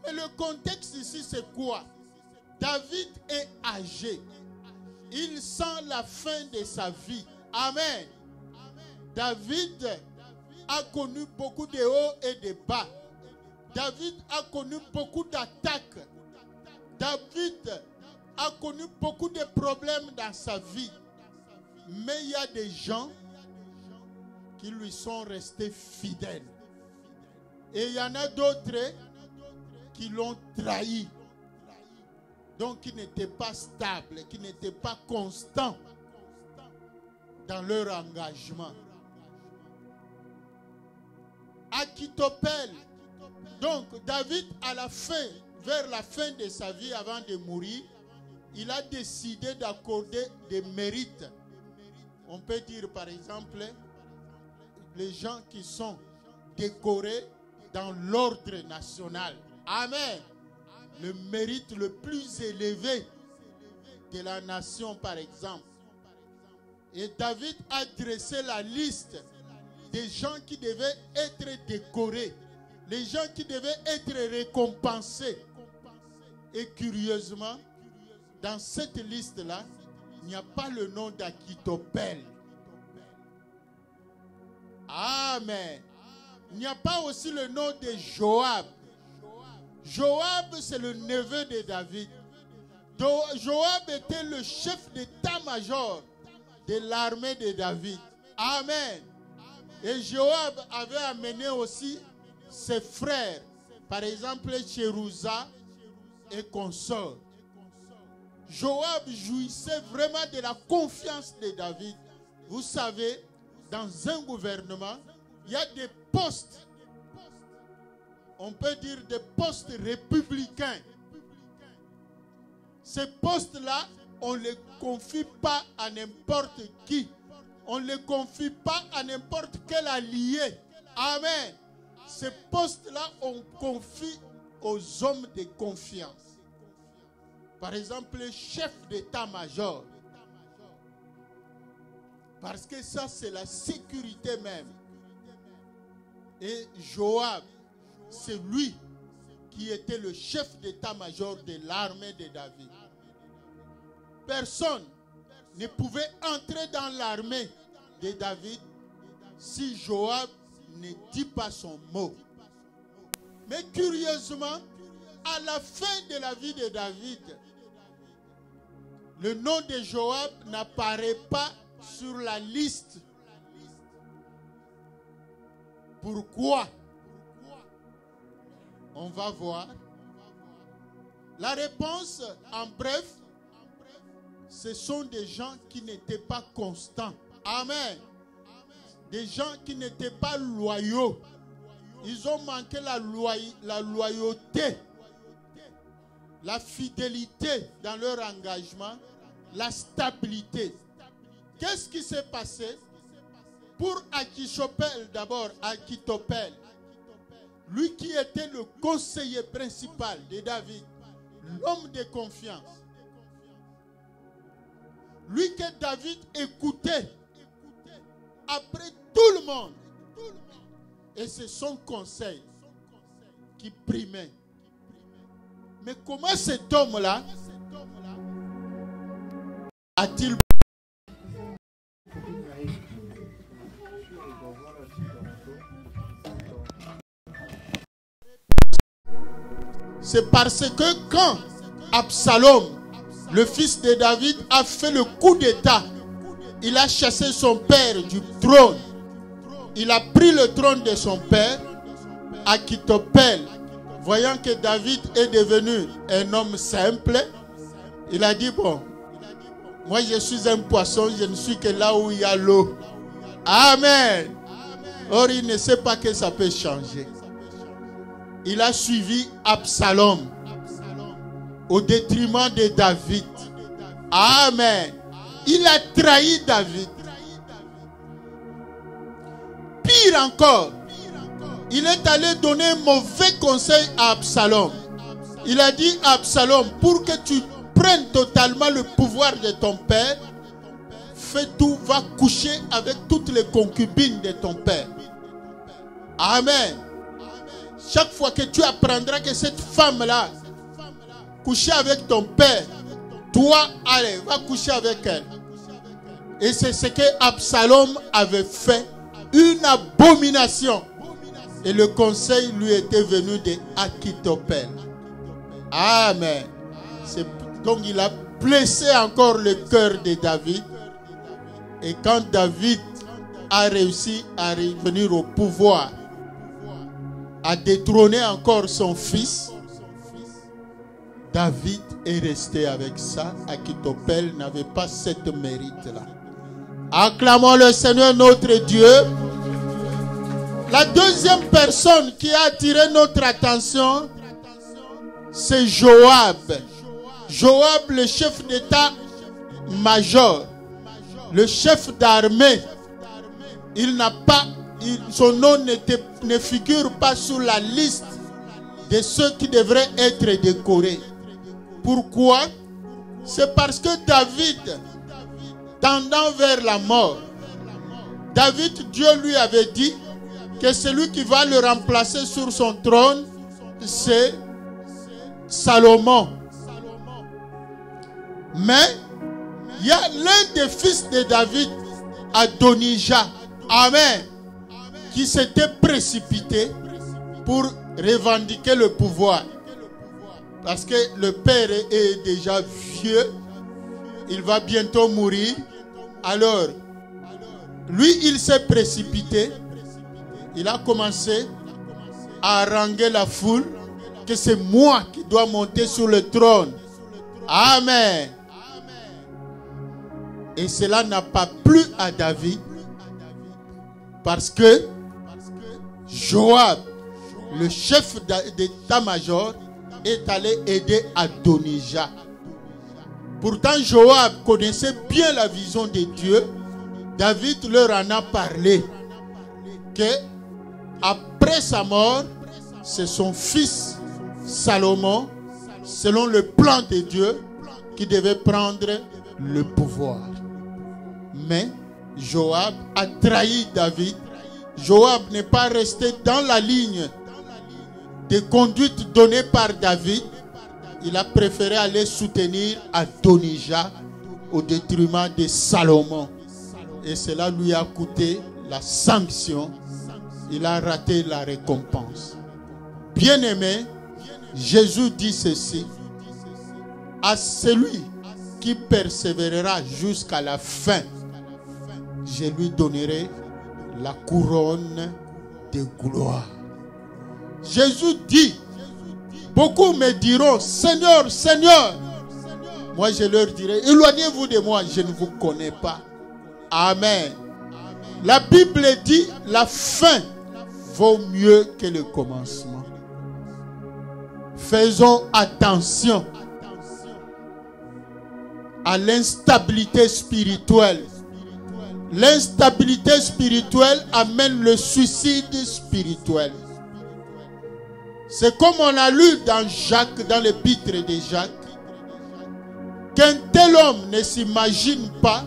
Mais le contexte ici, c'est quoi? David est âgé. Il sent la fin de sa vie. Amen. David a connu beaucoup de hauts et de bas. David a connu beaucoup d'attaques. David a connu beaucoup de problèmes dans sa vie. Mais il y a des gens qui lui sont restés fidèles. Et il y en a d'autres qui l'ont trahi. Donc qui n'étaient pas stables, qui n'étaient pas constants dans leur engagement. Achitophel. Donc David, à la fin, vers la fin de sa vie, avant de mourir, il a décidé d'accorder des mérites. On peut dire par exemple, les gens qui sont décorés dans l'ordre national. Amen. Le mérite le plus élevé de la nation, par exemple. Et David a dressé la liste des gens qui devaient être décorés, les gens qui devaient être récompensés. Et curieusement, dans cette liste-là, il n'y a pas le nom d'Achitophel. Amen. Il n'y a pas aussi le nom de Joab. Joab, c'est le neveu de David. Joab était le chef d'état-major de l'armée de David. Amen. Et Joab avait amené aussi ses frères, par exemple Tcherouza et consorts. Joab jouissait vraiment de la confiance de David. Vous savez, dans un gouvernement, il y a des postes, on peut dire des postes républicains. Ces postes-là, on ne les confie pas à n'importe qui. On ne les confie pas à n'importe quel allié. Amen. Ces postes-là, on confie aux hommes de confiance. Par exemple, le chef d'état-major. Parce que ça, c'est la sécurité même. Et Joab, c'est lui qui était le chef d'état-major de l'armée de David. Personne ne pouvait entrer dans l'armée de David si Joab ne dit pas son mot. Mais curieusement, à la fin de la vie de David, le nom de Joab n'apparaît pas sur la liste. Pourquoi? On va voir. La réponse, en bref, ce sont des gens qui n'étaient pas constants. Amen. Des gens qui n'étaient pas loyaux. Ils ont manqué la loyauté, la fidélité dans leur engagement, la stabilité. Qu'est-ce qui s'est passé? Pour Achitophel, d'abord, Achitophel, lui qui était le conseiller principal de David, l'homme de confiance, lui que David écoutait après tout le monde. Et c'est son conseil qui primait. Mais comment cet homme-là a-t-il... C'est parce que quand Absalom, le fils de David, a fait le coup d'état, il a chassé son père du trône. Il a pris le trône de son père. Achitophel, voyant que David est devenu un homme simple, il a dit, bon, moi je suis un poisson, je ne suis que là où il y a l'eau. Amen. Or il ne sait pas que ça peut changer. Il a suivi Absalom au détriment de David. Amen. Il a trahi David. Pire encore, il est allé donner un mauvais conseil à Absalom. Il a dit à Absalom, pour que tu prennes totalement le pouvoir de ton père, fais tout, va coucher avec toutes les concubines de ton père. Amen. Chaque fois que tu apprendras que cette femme-là couchait avec ton père, toi, allez, va coucher avec elle. Et c'est ce que Absalom avait fait, une abomination. Et le conseil lui était venu de Achitophel. Amen. Donc il a blessé encore le cœur de David. Et quand David a réussi à revenir au pouvoir, à détrôner encore son fils, David est resté avec ça. Achitophel n'avait pas cette mérite-là. Acclamons le Seigneur notre Dieu. La deuxième personne qui a attiré notre attention, c'est Joab. Joab, le chef d'état-major, le chef d'armée. Son nom ne figure pas sur la liste de ceux qui devraient être décorés. Pourquoi? C'est parce que David, tendant vers la mort, David, Dieu lui avait dit que celui qui va le remplacer sur son trône, c'est Salomon. Mais il y a l'un des fils de David, Adonijah, Amen, qui s'était précipité pour revendiquer le pouvoir. Parce que le père est déjà vieux, il va bientôt mourir. Alors, lui, il s'est précipité. Il a commencé à haranguer la foule que c'est moi qui dois monter sur le trône. Amen. Et cela n'a pas plu à David parce que Joab, le chef d'état-major, est allé aider Adonijah. Pourtant, Joab connaissait bien la vision de Dieu. David leur en a parlé que après sa mort, c'est son fils Salomon, selon le plan de Dieu, qui devait prendre le pouvoir. Mais Joab a trahi David. Joab n'est pas resté dans la ligne de conduite donnée par David. Il a préféré aller soutenir Adonijah au détriment de Salomon. Et cela lui a coûté la sanction. Il a raté la récompense. Bien-aimé, Jésus dit ceci: à celui qui persévérera jusqu'à la fin, je lui donnerai la couronne de gloire. Jésus dit, beaucoup me diront, Seigneur, Seigneur. Moi je leur dirai, éloignez-vous de moi, je ne vous connais pas. Amen. La Bible dit, la fin vaut mieux que le commencement. Faisons attention à l'instabilité spirituelle. L'instabilité spirituelle amène le suicide spirituel. C'est comme on a lu dans Jacques, dans l'épître de Jacques, qu'un tel homme ne s'imagine pas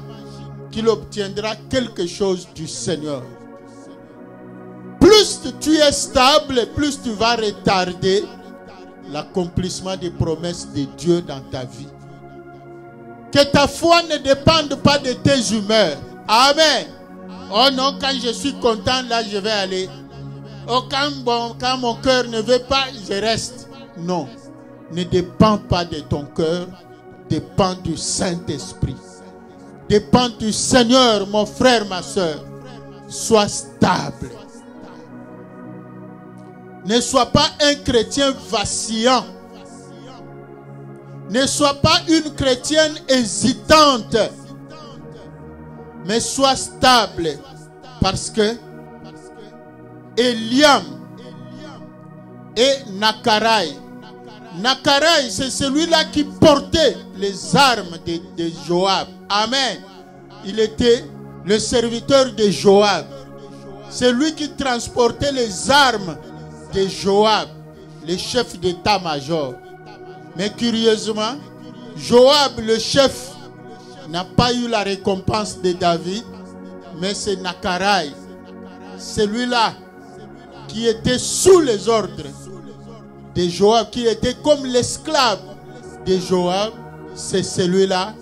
qu'il obtiendra quelque chose du Seigneur. Plus tu es stable, plus tu vas retarder l'accomplissement des promesses de Dieu dans ta vie. Que ta foi ne dépende pas de tes humeurs. Amen. Oh non, quand je suis content, là je vais aller. Oh, quand mon cœur ne veut pas, je reste. Non, ne dépend pas de ton cœur, dépend du Saint-Esprit. Dépend du Seigneur, mon frère, ma soeur. Sois stable. Ne sois pas un chrétien vacillant. Ne sois pas une chrétienne hésitante. Mais sois stable. Parce que Eliam et Nakarai. Nakarai, c'est celui-là qui portait les armes de Joab. Amen. Il était le serviteur de Joab. C'est lui qui transportait les armes de Joab, le chef d'état-major. Mais curieusement, Joab, le chef n'a pas eu la récompense de David, mais c'est Nacarai, celui-là qui était sous les ordres de Joab, qui était comme l'esclave de Joab, c'est celui-là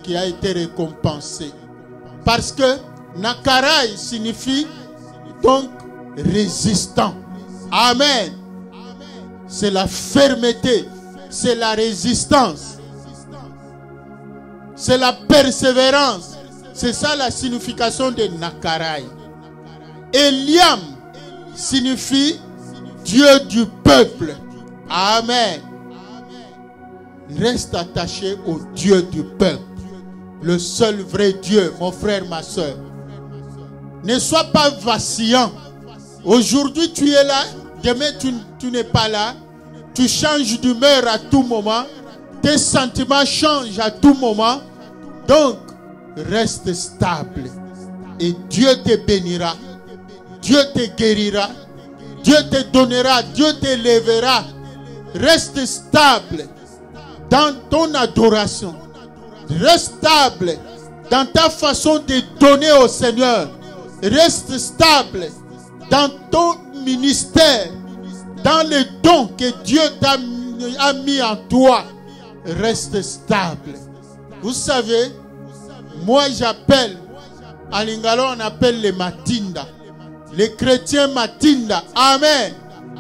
qui a été récompensé. Parce que Nacarai signifie donc résistant. Amen. C'est la fermeté, c'est la résistance, c'est la persévérance. C'est ça la signification de Nacarai. Eliam signifie Dieu du peuple. Amen. Reste attaché au Dieu du peuple, le seul vrai Dieu, mon frère, ma soeur. Ne sois pas vacillant. Aujourd'hui tu es là, demain tu n'es pas là. Tu changes d'humeur à tout moment. Tes sentiments changent à tout moment. Donc, reste stable. Et Dieu te bénira. Dieu te guérira. Dieu te donnera. Dieu t'élèvera. Reste stable dans ton adoration. Reste stable dans ta façon de donner au Seigneur. Reste stable dans ton ministère, dans les dons que Dieu a mis en toi. Reste stable. Vous savez, moi j'appelle, à Lingala on appelle les Matinda. Les chrétiens Matinda. Amen.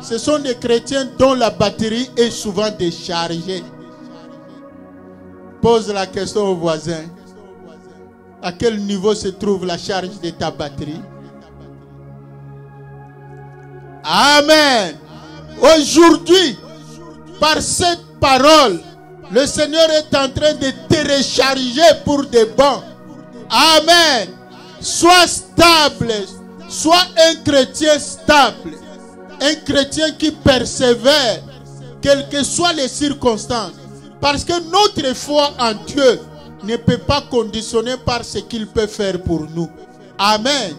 Ce sont des chrétiens dont la batterie est souvent déchargée. Pose la question au voisin. À quel niveau se trouve la charge de ta batterie? Amen. Aujourd'hui, par cette parole, le Seigneur est en train de te recharger pour de bon. Amen. Sois stable. Sois un chrétien stable. Un chrétien qui persévère, quelles que soient les circonstances. Parce que notre foi en Dieu ne peut pas conditionner par ce qu'il peut faire pour nous. Amen.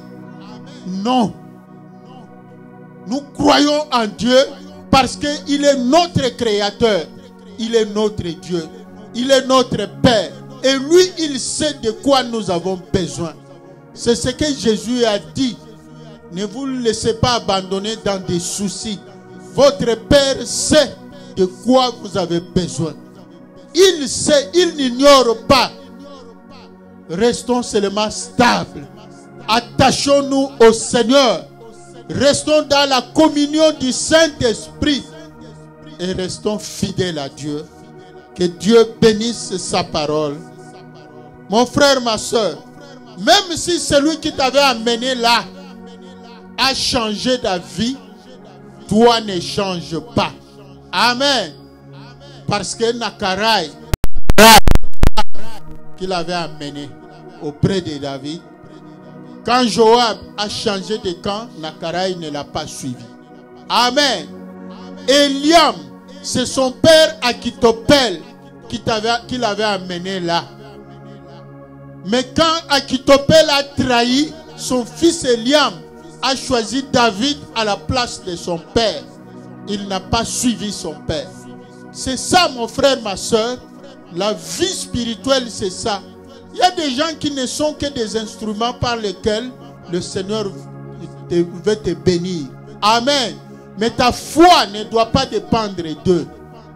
Non. Nous croyons en Dieu parce qu'il est notre créateur. Il est notre Dieu. Il est notre Père. Et lui, il sait de quoi nous avons besoin. C'est ce que Jésus a dit. Ne vous laissez pas abandonner dans des soucis. Votre Père sait de quoi vous avez besoin. Il sait, il n'ignore pas. Restons seulement stables. Attachons-nous au Seigneur. Restons dans la communion du Saint-Esprit. Et restons fidèles à Dieu. Que Dieu bénisse sa parole. Mon frère, ma soeur, même si celui qui t'avait amené là a changé ta vie, toi ne change pas. Amen. Parce que Nacarai, qu'il avait amené auprès de David, quand Joab a changé de camp, Nacarai ne l'a pas suivi. Amen. Eliam, c'est son père Akitopel qui l'avait amené là. Mais quand Akitopel a trahi, son fils Eliam a choisi David à la place de son père. Il n'a pas suivi son père. C'est ça, mon frère, ma soeur. La vie spirituelle, c'est ça. Il y a des gens qui ne sont que des instruments par lesquels le Seigneur veut te bénir. Amen. Mais ta foi ne doit pas dépendre d'eux.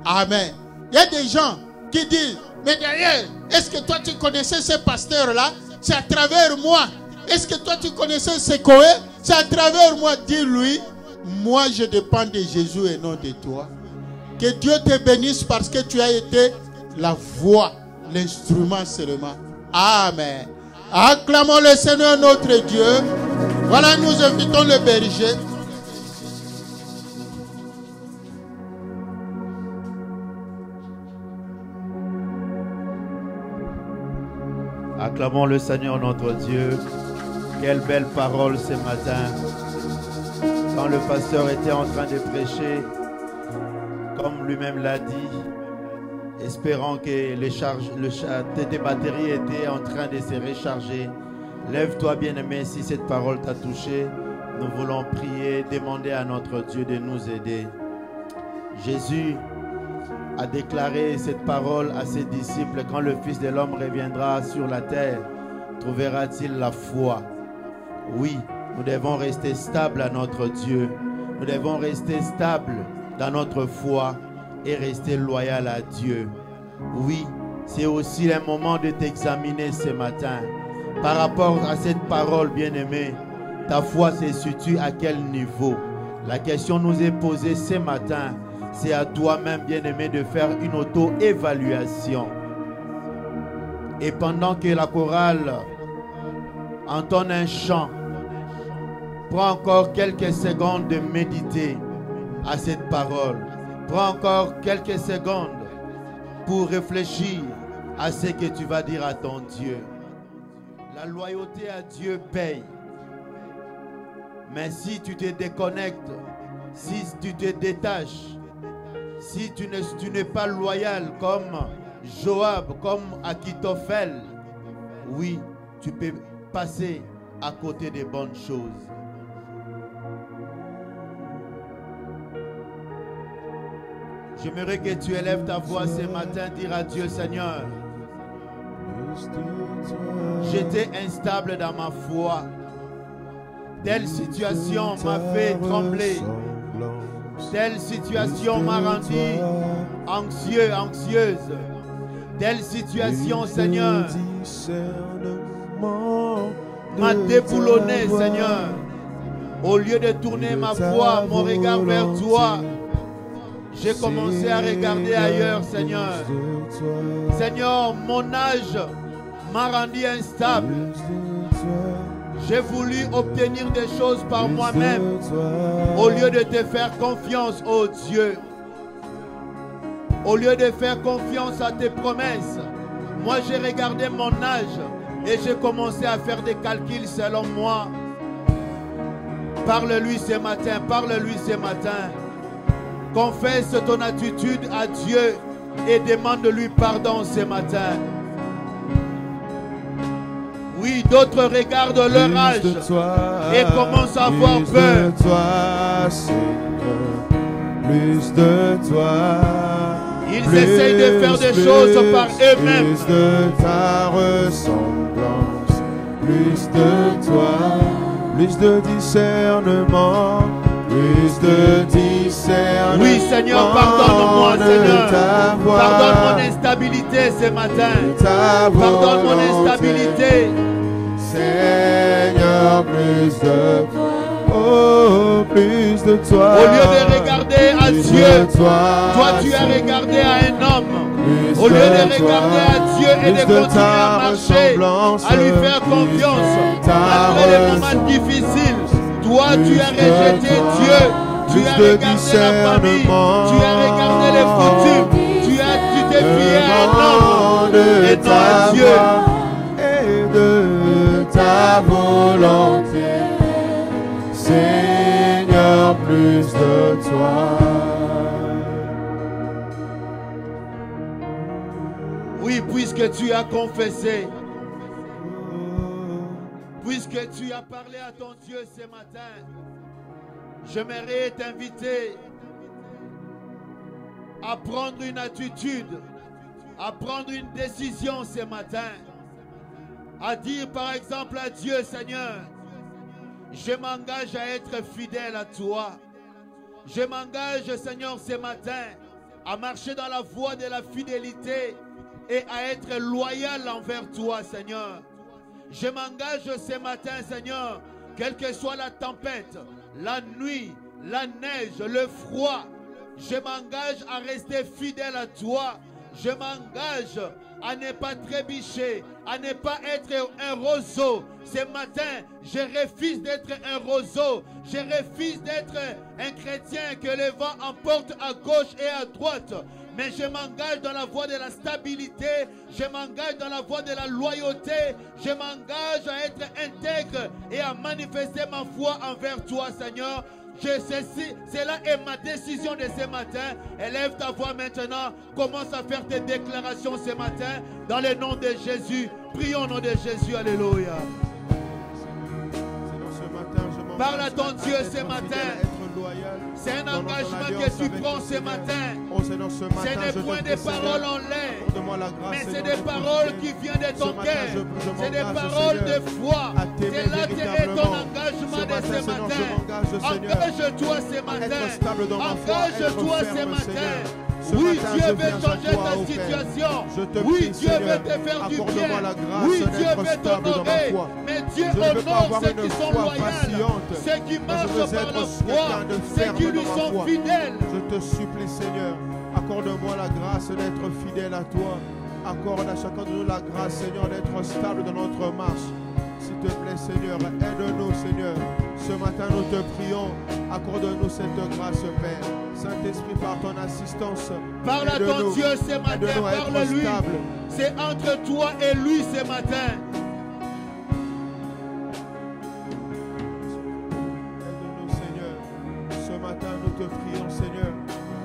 Amen. Il y a des gens qui disent, mais d'ailleurs, est-ce que toi tu connaissais ce pasteur-là? C'est à travers moi. Est-ce que toi tu connaissais ce Koé? C'est à travers moi. Dis-lui, moi je dépends de Jésus et non de toi. Que Dieu te bénisse parce que tu as été la voix, l'instrument seulement. Amen. Acclamons le Seigneur notre Dieu. Voilà, nous invitons le berger. Acclamons le Seigneur notre Dieu. Quelle belle parole ce matin. Quand le pasteur était en train de prêcher, comme lui-même l'a dit, espérant que tes batteries étaient en train de se recharger. Lève-toi, bien-aimé, si cette parole t'a touché. Nous voulons prier, demander à notre Dieu de nous aider. Jésus, a déclaré cette parole à ses disciples: quand le Fils de l'homme reviendra sur la terre, trouvera-t-il la foi? Oui, nous devons rester stables à notre Dieu. Nous devons rester stables dans notre foi et rester loyal à Dieu. Oui, c'est aussi un moment de t'examiner ce matin. Par rapport à cette parole, bien-aimé, ta foi se situe à quel niveau? La question nous est posée ce matin. C'est à toi-même, bien-aimé, de faire une auto-évaluation. Et pendant que la chorale entonne un chant, prends encore quelques secondes de méditer à cette parole. Prends encore quelques secondes pour réfléchir à ce que tu vas dire à ton Dieu. La loyauté à Dieu paye. Mais si tu te déconnectes, si tu te détaches, si tu n'es pas loyal comme Joab, comme Akitophel, oui, tu peux passer à côté des bonnes choses. J'aimerais que tu élèves ta voix ce matin, dire à Dieu: Seigneur, j'étais instable dans ma foi. Telle situation m'a fait trembler. Telle situation m'a rendu anxieux, anxieuse. Telle situation, Seigneur, m'a déboulonné, Seigneur. Au lieu de tourner ma foi, mon regard vers toi, j'ai commencé à regarder ailleurs, Seigneur. Seigneur, mon âge m'a rendu instable. J'ai voulu obtenir des choses par moi-même au lieu de te faire confiance, ô Dieu. Au lieu de faire confiance à tes promesses, moi j'ai regardé mon âge et j'ai commencé à faire des calculs selon moi. Parle-lui ce matin, parle-lui ce matin. Confesse ton attitude à Dieu et demande-lui pardon ce matin. Oui, d'autres regardent leur âge et commencent à avoir peur. Plus de toi, Seigneur, plus de toi. Ils essayent de faire des choses par eux-mêmes. Plus de ta ressemblance, plus de toi, plus de discernement, plus de discernement. Oui, Seigneur, pardonne-moi, Seigneur. Pardonne mon instabilité ce matin. Pardonne mon instabilité. Seigneur, plus de toi. Oh, plus de toi. Au lieu de regarder à Dieu, toi tu as regardé à un homme. Au lieu de regarder à Dieu et de continuer à marcher, à lui faire confiance, malgré les moments difficiles, toi tu as rejeté Dieu. Tu as regardé la famille, tu as regardé les coutumes, tu t'es fié à un homme et non à Dieu. Et de ta volonté, Seigneur, plus de toi. Oui, puisque tu as confessé, puisque tu as parlé à ton Dieu ce matin, j'aimerais t'inviter à prendre une attitude, à prendre une décision ce matin, à dire par exemple à Dieu: Seigneur, je m'engage à être fidèle à toi. Je m'engage, Seigneur, ce matin à marcher dans la voie de la fidélité et à être loyal envers toi, Seigneur. Je m'engage ce matin, Seigneur, quelle que soit la tempête, la nuit, la neige, le froid, je m'engage à rester fidèle à toi. Je m'engage à ne pas trébucher, à ne pas être un roseau. Ce matin, je refuse d'être un roseau. Je refuse d'être un chrétien que le vent emporte à gauche et à droite. Mais je m'engage dans la voie de la stabilité. Je m'engage dans la voie de la loyauté. Je m'engage à être intègre et à manifester ma foi envers toi, Seigneur. Cela est ma décision de ce matin. Élève ta voix maintenant. Commence à faire tes déclarations ce matin. Dans le nom de Jésus. Prions au nom de Jésus. Alléluia. Parle à ton Dieu ce matin. loyal. C'est un dans notre engagement alliance que tu avec prends le ce Seigneur. matin. Oh Seigneur, ce matin, C'est je des te points prie, de Seigneur, parole en l'air. accorde-moi la grâce, Mais c'est Seigneur, des de paroles profiter. qui viennent de Ce ton matin, cœur. je C'est des m'engage, paroles de Seigneur, foi. à t'aimer C'est là que est ton véritablement. engagement Ce de matin, ce Seigneur, matin. je m'engage, Seigneur, Engage-toi ce à matin. être stable dans ma foi, Engage-toi être ce ferme, matin. Seigneur. Ce Oui, matin, Dieu je veut viens à changer toi, ta ô Père. situation. Je te Oui, prie, Dieu Seigneur, veut te faire du accorde-moi bien. la grâce Oui, Dieu d'être veut stable dans ma t'honorer. foi. Mais Dieu Je ne veux pas honore avoir ceux une qui sont foi loyaux, vacillante, ceux qui mais je marchent veux par être la foi, quelqu'un de ceux qui ferme lui dans ma sont foi. fidèles. Je te supplie, Seigneur, accorde-moi la grâce d'être fidèle à toi. Accorde à chacun de nous la grâce, Seigneur, d'être stable dans notre marche. S'il te plaît, Seigneur, aide-nous, Seigneur. Ce matin, nous te prions. Accorde-nous cette grâce, Père. Saint-Esprit, par ton assistance, Parle à ton aide-nous. Dieu ce matin, Aide-nous à être parle-lui. stable. C'est entre toi et lui ce matin. Aide-nous, Seigneur. Ce matin, nous te prions, Seigneur.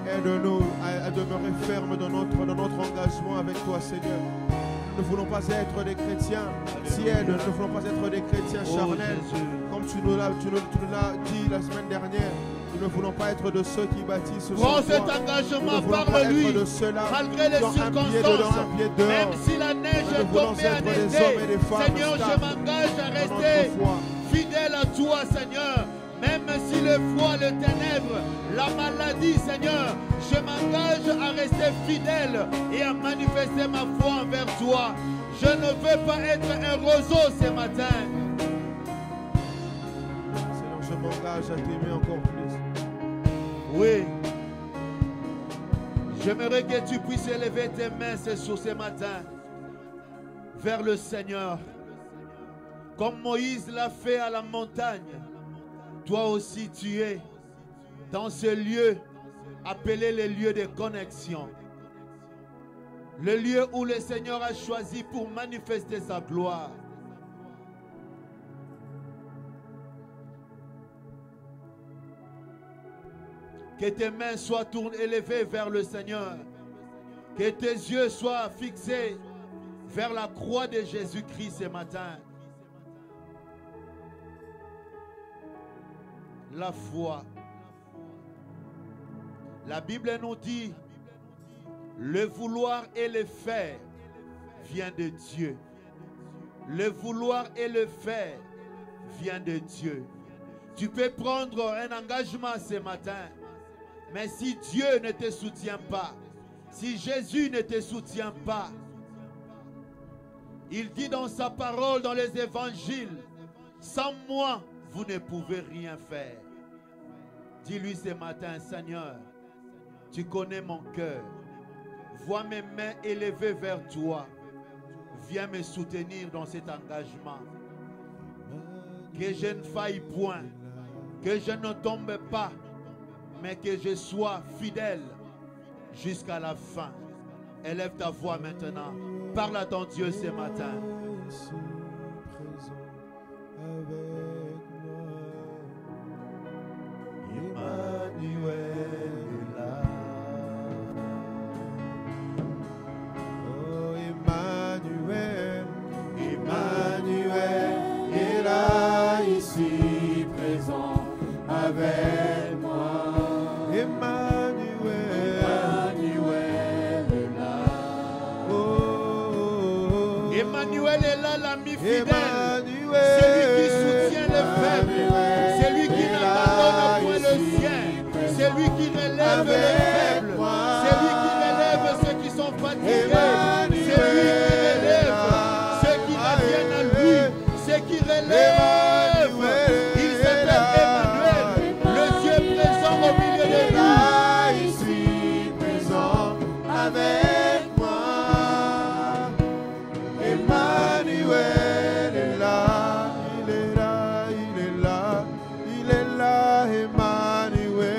Aide-nous à demeurer ferme dans notre engagement avec toi, Seigneur. Nous ne voulons pas être des chrétiens tièdes, nous ne voulons pas être des chrétiens charnels. Comme tu nous l'as dit la semaine dernière, nous ne voulons pas être de ceux qui bâtissent Prends sur cet toi. engagement, Nous ne voulons pas parle-lui. être de ceux-là Malgré les qui ont un pied dedans, circonstances, un pied dehors. même si la neige Nous est voulons tombée à être des l'été, hommes et des femmes Seigneur, je stables m'engage à dans rester notre foi. fidèle à toi, Seigneur. Même si le froid, le ténèbre, la maladie, Seigneur, je m'engage à rester fidèle et à manifester ma foi envers toi. Je ne veux pas être un roseau ce matin. Seigneur, je m'engage à t'aimer encore plus. Oui. J'aimerais que tu puisses élever tes mains ce matin vers le Seigneur. Comme Moïse l'a fait à la montagne, toi aussi tu es dans ce lieu appelé le lieu de connexion. Le lieu où le Seigneur a choisi pour manifester sa gloire. Que tes mains soient élevées vers le Seigneur. Que tes yeux soient fixés vers la croix de Jésus-Christ ce matin. La foi. La Bible nous dit, le vouloir et le faire vient de Dieu. Le vouloir et le faire vient de Dieu. Tu peux prendre un engagement ce matin, mais si Dieu ne te soutient pas, si Jésus ne te soutient pas, il dit dans sa parole, dans les évangiles, sans moi, vous ne pouvez rien faire. Dis-lui ce matin, Seigneur, tu connais mon cœur. Vois mes mains élevées vers toi. Viens me soutenir dans cet engagement. Que je ne faille point, que je ne tombe pas, mais que je sois fidèle jusqu'à la fin. Élève ta voix maintenant. Parle à ton Dieu ce matin. Emmanuel est là. Oh Emmanuel, Emmanuel est là, ici présent avec moi. Emmanuel, Emmanuel est là. oh, Emmanuel est là, l'ami fidèle. Emmanuel, Celui qui soutient les faibles. Celui qui n'abandonne point le sien. Celui qui relève les faibles. Celui qui relève ceux qui sont fatigués. Celui qui relève ceux qui reviennent à lui. Ceux qui relèvent. Il s'appelle Emmanuel. Le Dieu présent au milieu de nous. là, ici présent avec moi. Emmanuel est là, il est là, il est là, il est là, Emmanuel.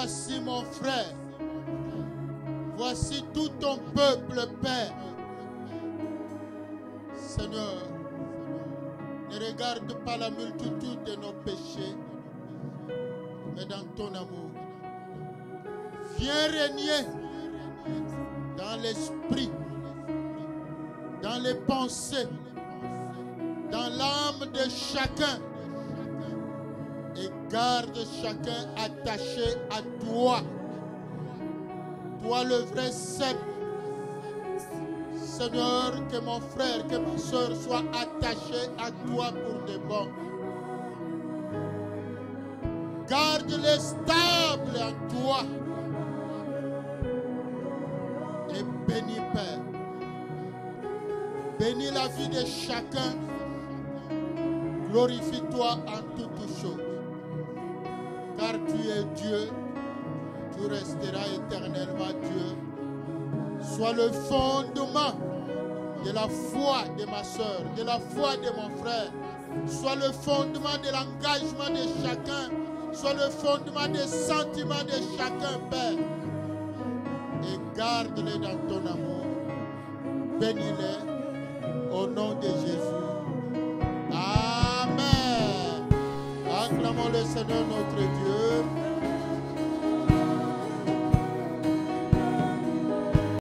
Voici mon frère. Voici tout ton peuple, Père. Seigneur, ne regarde pas la multitude de nos péchés, mais dans ton amour. Viens régner dans l'esprit, dans les pensées, dans l'âme de chacun, et garde chacun attaché à toi. Toi le vrai cep. Seigneur, que mon frère, que ma soeur soient attachés à toi pour de bon. Garde-les stables en toi. Et bénis, Père. Bénis la vie de chacun. Glorifie-toi en toutes choses. Car tu es Dieu. Tu resteras éternellement Dieu. Sois le fondement de la foi de ma soeur, de la foi de mon frère. Sois le fondement de l'engagement de chacun. Sois le fondement des sentiments de chacun, Père. Et garde-les dans ton amour. Bénis-les au nom de Jésus. Amen. Acclamons le Seigneur notre Dieu.